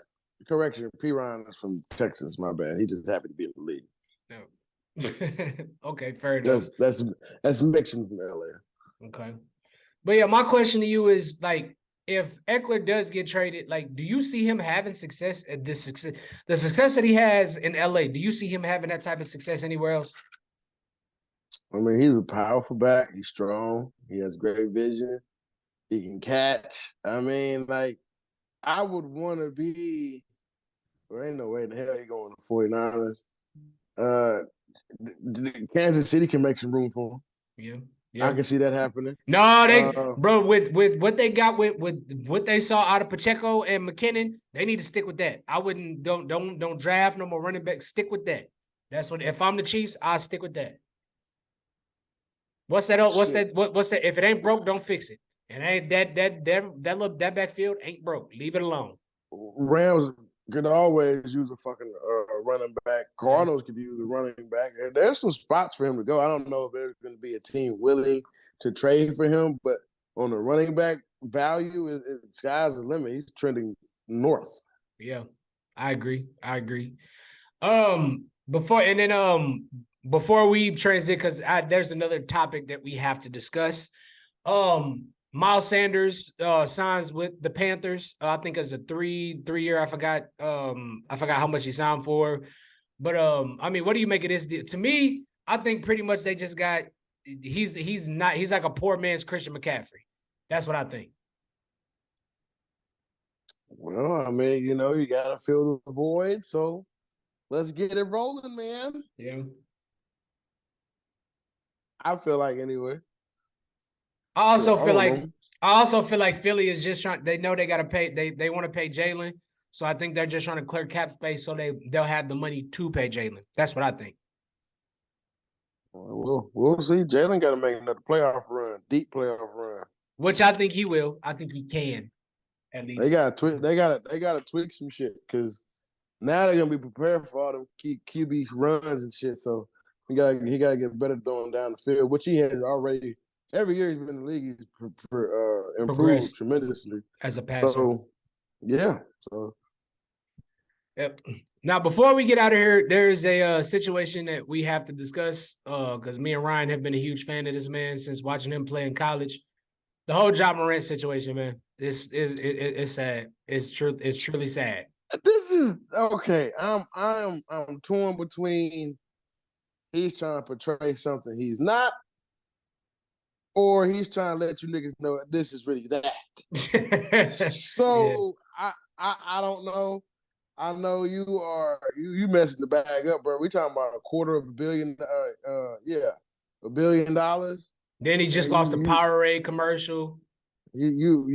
correction. P. Ryan is from Texas. My bad. He just happy to be in the league. No. Okay, fair enough. That's mixing from LA. Okay. But yeah, my question to you is like, if Eckler does get traded, like, do you see him having success at the success that he has in LA? Do you see him having that type of success anywhere else? I mean, he's a powerful back. He's strong. He has great vision. He can catch. I mean, like, I would want to be. There ain't no way in the hell he going to 49ers. Kansas City can make some room for him. Yeah. I can see that happening. No, bro, with what they got with what they saw out of Pacheco and McKinnon, they need to stick with that. I wouldn't don't draft no more running back. Stick with that. That's what if I'm the Chiefs, I'll stick with that. What's that? What's that? If it ain't broke, don't fix it. And ain't that backfield ain't broke. Leave it alone. Rams could always use a fucking running back. Cardinals could use a running back. There's some spots for him to go. I don't know if there's going to be a team willing to trade for him, but on the running back value, sky's the limit. He's trending north. Yeah, I agree. Before we transit, because there's another topic that we have to discuss. Miles Sanders signs with the Panthers. I think it's a three-year. I forgot how much he signed for. But I mean, what do you make of this deal? To me, I think pretty much they just got he's like a poor man's Christian McCaffrey. That's what I think. Well, I mean, you gotta fill the void, so let's get it rolling, man. Yeah. I feel like anyway. I also feel like Philly is just trying. They know they got to pay. They want to pay Jalen, so I think they're just trying to clear cap space so they'll have the money to pay Jalen. That's what I think. We'll see. Jalen got to make another playoff run, deep playoff run, which I think he will. I think he can. At least they got to tweak some shit because now they're gonna be prepared for all them QB runs and shit. So he got to get better throwing down the field, which he has already. Every year he's been in the league, he's improved tremendously as a passer. So, yeah. So, yep. Now, before we get out of here, there is a situation that we have to discuss because me and Ryan have been a huge fan of this man since watching him play in college. The whole Ja Morant situation, man, it's sad. It's truly sad. This is okay. I'm torn between he's trying to portray something he's not. Or he's trying to let you niggas know this is really that. So yeah. I don't know. I know you messing the bag up, bro. We talking about $250 million. $1 billion. Then he just lost a Powerade commercial. You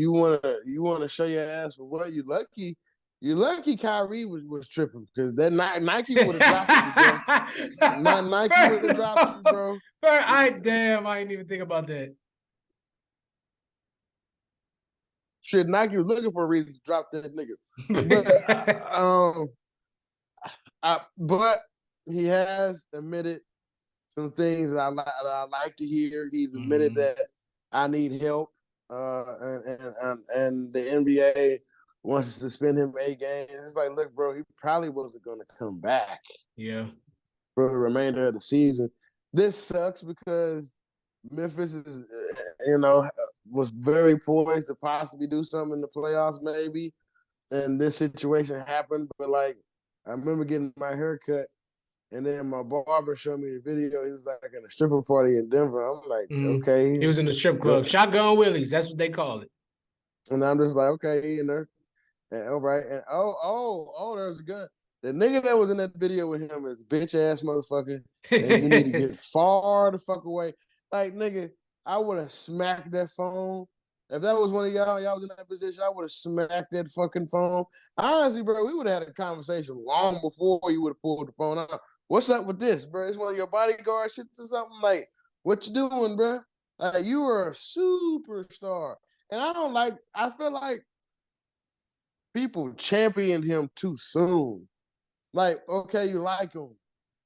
wanna show your ass for what? You lucky Kyrie was tripping because that Nike would have dropped you, bro. Nike would have dropped you, bro. I didn't even think about that. Shit, Nike was looking for a reason to drop that nigga. But he has admitted some things that I like to hear. He's admitted that I need help, and the NBA wants to suspend him 8 games. It's like, look, bro, he probably wasn't going to come back. Yeah. For the remainder of the season. This sucks because Memphis is, was very poised to possibly do something in the playoffs, maybe. And this situation happened, but like I remember getting my hair cut, and then my barber showed me the video. He was like in a stripper party in Denver. I'm like, okay, He was in the strip club, Shotgun Willies. That's what they call it. and I'm just like, okay, and all right, and there's a gun. The nigga that was in that video with him is bitch ass motherfucker, and you need to get far the fuck away. Like nigga, I would have smacked that phone. If that was one of y'all was in that position, I would have smacked that fucking phone. Honestly, bro, we would have had a conversation long before you would have pulled the phone out. What's up with this, bro? It's one of your bodyguard shit or something. Like, what you doing, bro? Like, you are a superstar. And I feel like people championed him too soon. Like, okay, you like him.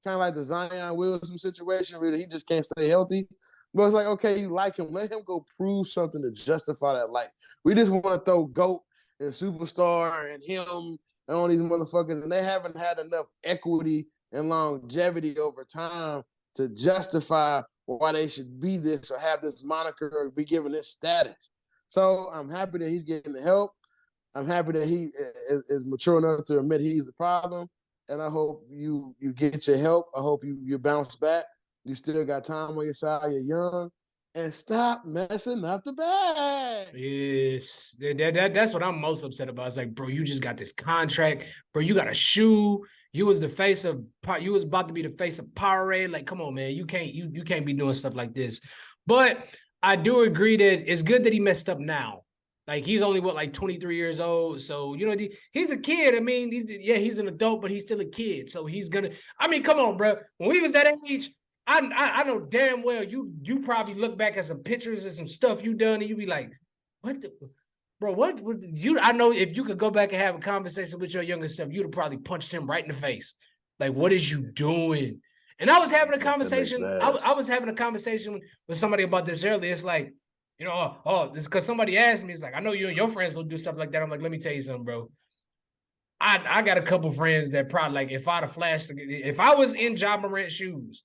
Kind of like the Zion Williamson situation where he just can't stay healthy. But it's like, okay, you like him. Let him go prove something to justify that like. We just want to throw GOAT and Superstar and him and all these motherfuckers, and they haven't had enough equity and longevity over time to justify why they should be this or have this moniker or be given this status. So I'm happy that he's getting the help. I'm happy that he is mature enough to admit he's the problem. And I hope you get your help. I hope you bounce back. You still got time on your side. You're young. And stop messing up the bag. Yes. That's what I'm most upset about. It's like, bro, you just got this contract. Bro, you got a shoe. You was about to be the face of Powerade. Like, come on, man. You can't be doing stuff like this. But I do agree that it's good that he messed up now. Like, he's only, 23 years old. So, he's a kid. I mean, he's an adult, but he's still a kid. So he's going to, come on, bro. When we was that age, I know damn well you probably look back at some pictures and some stuff you done and you be like, what the, bro, what you, I know if you could go back and have a conversation with your younger self, you'd have probably punched him right in the face. Like, what is you doing? And I was having a conversation. I was having a conversation with somebody about this earlier. It's like, this because somebody asked me, it's like, I know you and your friends don't do stuff like that. I'm like, let me tell you something, bro. I got a couple friends that probably, like, if I was in Ja Morant's shoes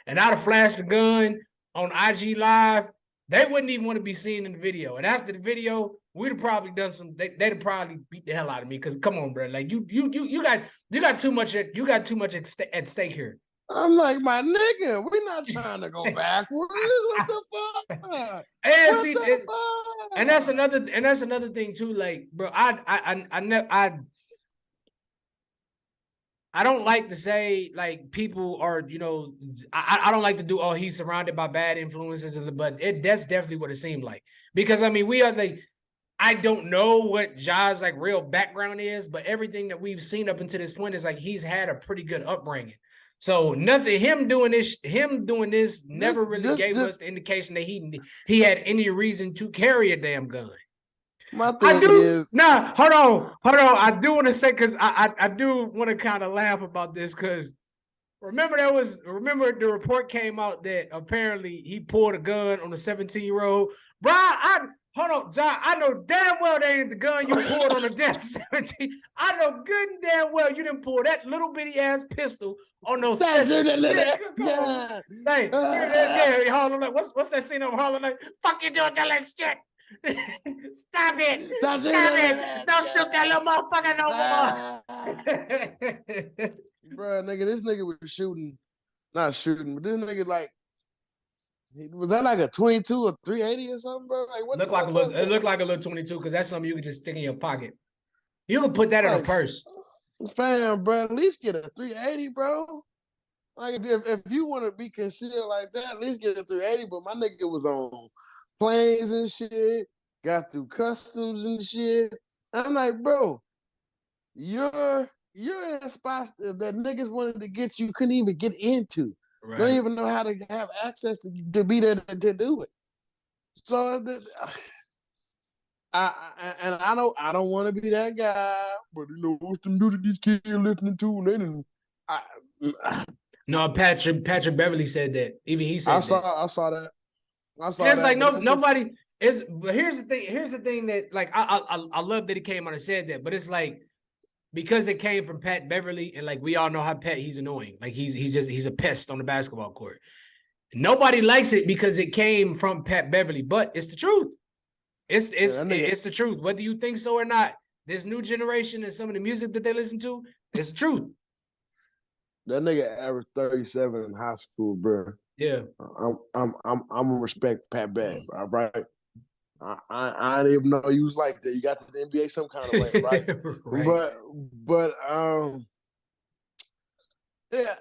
and I'd have flashed a gun on IG Live, they wouldn't even want to be seen in the video. And after the video, we'd have probably done they'd have probably beat the hell out of me. Cause come on, bro. Like you got too much at stake here. I'm like, my nigga, we're not trying to go backwards. What the fuck? And that's another thing too. Like, bro, I don't like to say like people are, I don't like to do, he's surrounded by bad influences, but that's definitely what it seemed like. Because I mean, we are like, I don't know what Ja's like real background is, but everything that we've seen up until this point is like he's had a pretty good upbringing. So him doing this never really gave us the indication that he had any reason to carry a damn gun. My thing is, hold on. I do want to say, because I do want to kind of laugh about this, because remember the report came out that apparently he pulled a gun on a 17-year-old. Bro, hold on, John. I know damn well that ain't the gun you pulled on a damn 17. I know good and damn well you didn't pull that little bitty ass pistol on no 17. Like, Harlem, like, what's that scene on Harlem? Like, fuck you doing that shit. Stop it! Stop it! Don't shoot that little motherfucker no more. Bro, nigga, this nigga was not shooting, but this nigga like, was that like a 22 or 380 or something, bro? Like, what? It looked like a little 22 because that's something you could just stick in your pocket. You can put that in a purse. Fam, bro, at least get a 380, bro. Like, if you want to be concealed like that, at least get a 380. But my nigga was on planes and shit, got through customs and shit. I'm like, bro, you're in spots that niggas wanted to get you couldn't even get into. Right. Don't even know how to have access to be there to do it. So I don't want to be that guy, but what's the music these kids listening to? No, Patrick Beverly said that. Even he said I saw that. It's like nobody is. But here's the thing. Here's the thing that like I love that he came out and said that. But it's like because it came from Pat Beverly, and like we all know how he's annoying. Like he's a pest on the basketball court. Nobody likes it because it came from Pat Beverly, but it's the truth. That nigga, It's the truth. Whether you think so or not, this new generation and some of the music that they listen to, it's the truth. that nigga averaged 37 in high school, bro. Yeah. I'm gonna respect Pat Bev, all right? I didn't even know you was like that. You got to the NBA some kind of way, right? Right. But yeah,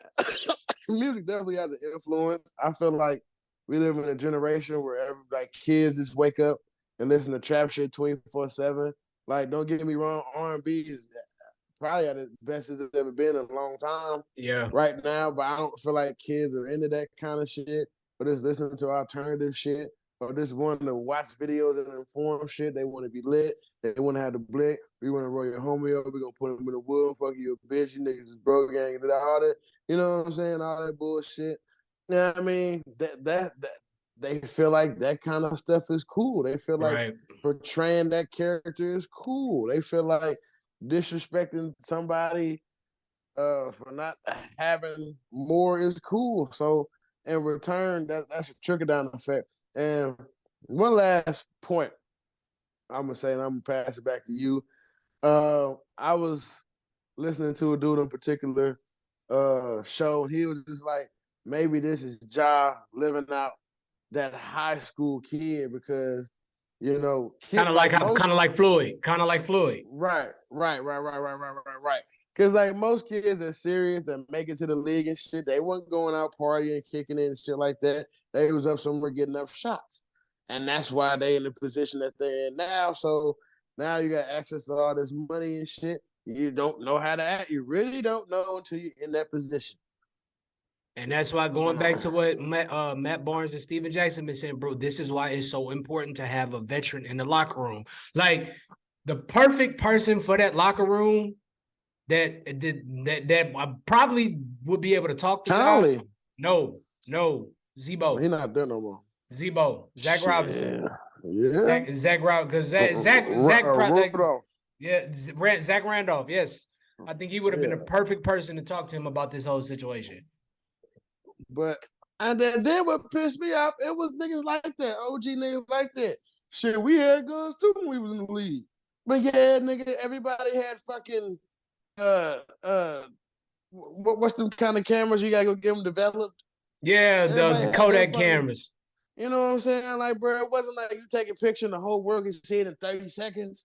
music definitely has an influence. I feel like we live in a generation where like kids just wake up and listen to trap shit 24/7. Like, don't get me wrong, R&B is probably at the best it's ever been in a long time. Yeah. Right now, but I don't feel like kids are into that kind of shit. Or just listening to alternative shit, or just wanting to watch videos and inform shit. They want to be lit. They want to have the blick. We want to roll your homie up. We're gonna put him in the wood. Fuck you, bitch. You niggas is broke gang. All that. You know what I'm saying? All that bullshit. Yeah, I mean that they feel like that kind of stuff is cool. They feel like Right. portraying that character is cool. They feel like disrespecting somebody for not having more is cool. So in return, that's a trickle down effect. And one last point I'm gonna say, and I'm gonna pass it back to you. I was listening to a dude in particular show, and he was just like, maybe this is Ja living out that high school kid because Kind of like how, kind of like Floyd. Right. Because like most kids that serious that make it to the league and shit, they weren't going out partying, kicking in and shit like that. They was up somewhere getting up shots, and that's why they in the position that they're in now. So now you got access to all this money and shit. You don't know how to act. You really don't know until you're in that position. And that's why, going back to what Matt Barnes and Steven Jackson been saying, bro, this is why it's so important to have a veteran in the locker room. Like, the perfect person for that locker room that I probably would be able to talk to. Conley. No, Zebo. He not there no more. Zebo. Zach Robinson. Yeah. Zach Robinson. Because Zach probably, yeah, Zach Randolph. Yes. I think he would have been a perfect person to talk to him about this whole situation. But and then what pissed me off, it was niggas like that, OG niggas like that. Shit, we had guns too when we was in the league. But yeah, nigga, everybody had fucking what's them kind of cameras you gotta go get them developed? Yeah, the Kodak cameras. You know what I'm saying? Like, bro, it wasn't like you take a picture and the whole world can see it in 30 seconds.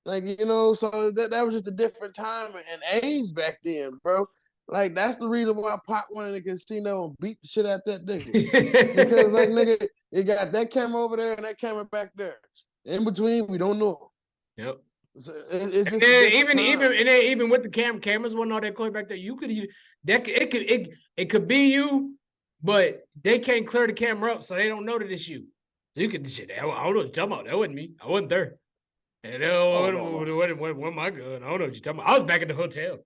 Like, so that was just a different time and age back then, bro. Like, that's the reason why Pop went in the casino and beat the shit out that nigga. Because, like, nigga, you got that camera over there and that camera back there. In between, we don't know. Yep. So it's just even with the cameras wasn't all that clear back there. You could it could be you, but they can't clear the camera up, so they don't know that it's you. So you could shit. I don't know what you're talking about. That wasn't me. I wasn't there. And what my gun? I don't know what you're talking about. I was back at the hotel.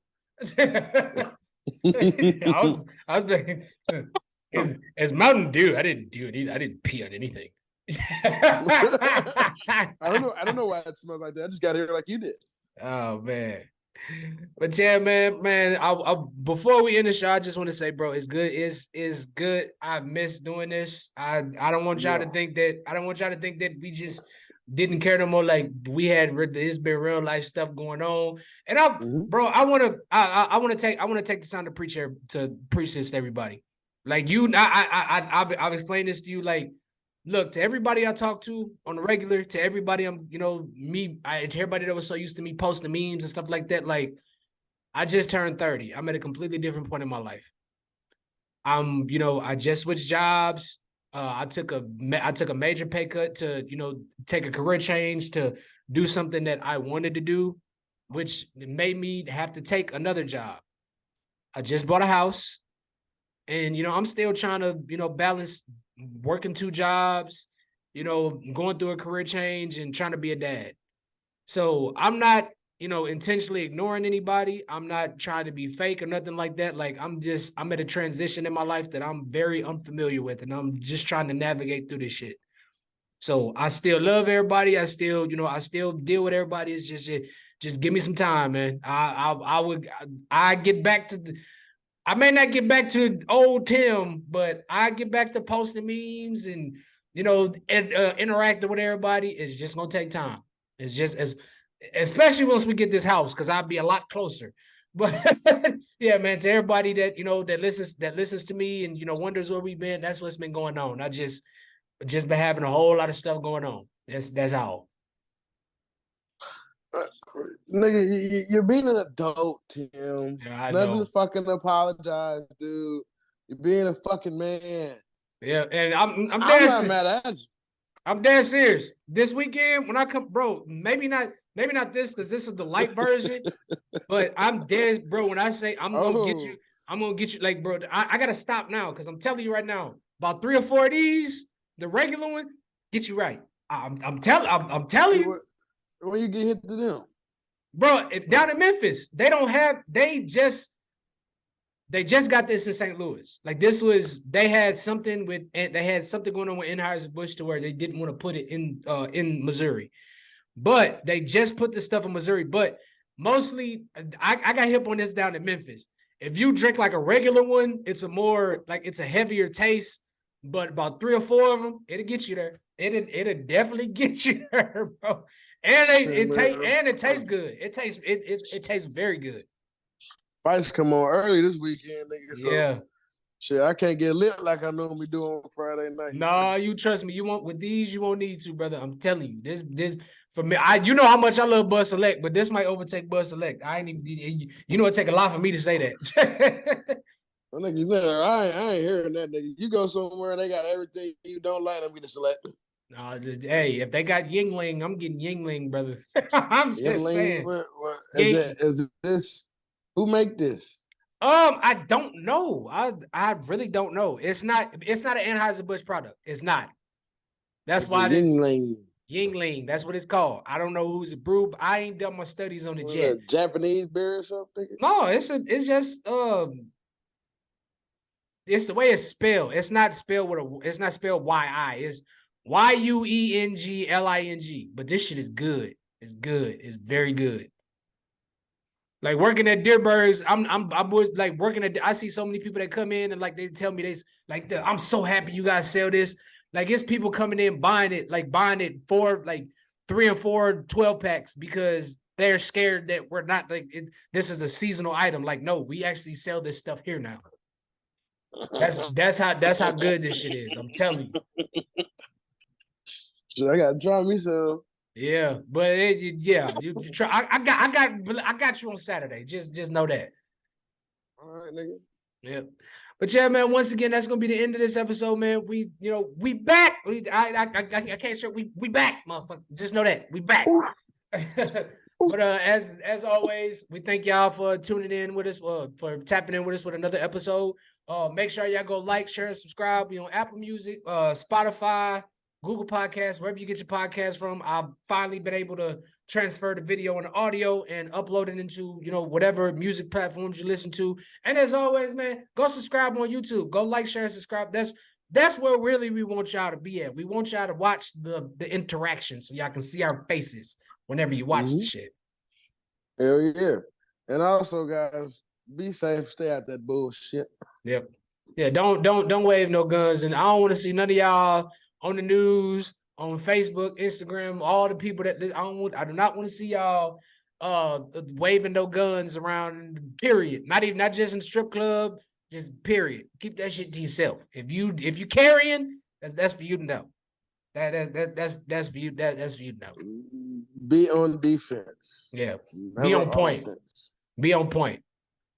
I was back as Mountain Dew. I didn't do it either. I didn't pee on anything. I don't know why it smells like that. I just got here like you did. Oh man. But yeah, man. I before we end the show, I just want to say, bro, it's good. It's good. I've missed doing this. I don't want y'all to think that we just didn't care no more. Like, it's been real life stuff going on. And bro, I want to take the time to preach this to everybody. Like, I've explained this to you. Like, look, to everybody I talk to on the regular, to everybody to everybody that was so used to me posting memes and stuff like that. Like, I just turned 30. I'm at a completely different point in my life. I just switched jobs. I took a major pay cut to, take a career change to do something that I wanted to do, which made me have to take another job. I just bought a house, and, I'm still trying to, balance working 2 jobs, going through a career change and trying to be a dad. So I'm not, intentionally ignoring anybody. I'm not trying to be fake or nothing like that. Like, I'm at a transition in my life that I'm very unfamiliar with, and I'm just trying to navigate through this shit. So I still love everybody. I still deal with everybody. It's just give me some time, man. I get back to I may not get back to old Tim, but I get back to posting memes and interacting with everybody. It's just gonna take time. It's just especially once we get this house, because I'll be a lot closer. But yeah, man, to everybody that that listens to me and wonders where we've been, that's what's been going on. I just been having a whole lot of stuff going on. That's all. Nigga, you're being an adult, Tim. Yeah, It's I nothing know. to fucking apologize, dude. You're being a fucking man. Yeah, and I'm I'm not mad at you. I'm dead serious. This weekend, when I come, bro, maybe not this, because this is the light version, but I'm dead, bro. When I say I'm gonna get you, like, bro, I gotta stop now, because I'm telling you right now, about 3 or 4 of these, the regular one, get you right. I'm telling you. When you get hit to them, bro, down in Memphis, they just got this in St. Louis. Like, they had something going on with Anheuser-Busch to where they didn't want to put it in Missouri. But they just put the stuff in Missouri. But mostly, I got hip on this down in Memphis. If you drink like a regular one, it's a heavier taste. But about 3 or 4 of them, it'll get you there. It'll definitely get you there, bro. And it tastes good. It tastes very good. Fights come on early this weekend, nigga. Yeah. So, shit, I can't get lit like I normally do on Friday night. No, you trust me. You won't need to, brother. I'm telling you. This for me. You know how much I love Bud Select, but this might overtake Bud Select. I ain't even. It take a lot for me to say that. Well, nigga, I ain't hearing that, nigga. You go somewhere and they got everything you don't like, I'm gonna select. No, hey, if they got Yingling, I'm getting Yingling, brother. I'm just saying. What is this? Who make this? I don't know. I really don't know. It's not an Anheuser-Busch product. It's not. That's why Yingling. That's what it's called. I don't know who's it brewed. I ain't done my studies on it yet. Japanese beer or something? No, it's just it's the way it's spelled. It's not spelled Y-I. It's Yuengling. But this shit is good. It's good. It's very good. Like, working at Deerbergs, I'm like working at. I see so many people that come in and like they tell me I'm so happy you guys sell this. Like, it's people coming in buying it for like 3 or 4 12 packs because they're scared that we're not this is a seasonal item. Like, no, we actually sell this stuff here now. That's how good this shit is. I'm telling you. So I gotta try me some. Yeah, but you try. I got you on Saturday. Just know that. All right, nigga. Yeah, but yeah, man. Once again, that's gonna be the end of this episode, man. We back. I can't say we back, motherfucker. Just know that we back. But as always, we thank y'all for tuning in with us, for tapping in with us with another episode. Make sure y'all go like, share, and subscribe. Be on Apple Music, Spotify, Google Podcasts, wherever you get your podcast from. I've finally been able to transfer the video and the audio and upload it into, whatever music platforms you listen to. And as always, man, go subscribe on YouTube. Go like, share, and subscribe. That's where really we want y'all to be at. We want y'all to watch the interaction so y'all can see our faces whenever you watch the shit. Hell yeah. And also, guys, be safe. Stay out that bullshit. Yep. Yeah, don't wave no guns. And I don't want to see none of y'all on the news, on Facebook, Instagram, all the people that I do not want to see y'all waving no guns around, period. Not just in the strip club, just period. Keep that shit to yourself. If you carrying, that's for you to know. That's for you. That's for you to know. Be on defense. Yeah. Be on point. Offense. Be on point.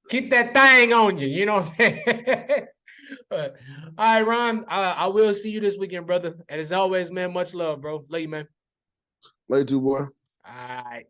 Keep that thing on you. You know what I'm saying? All right, Ron. I will see you this weekend, brother. And as always, man, much love, bro. Love you, man. Love you too, boy. All right.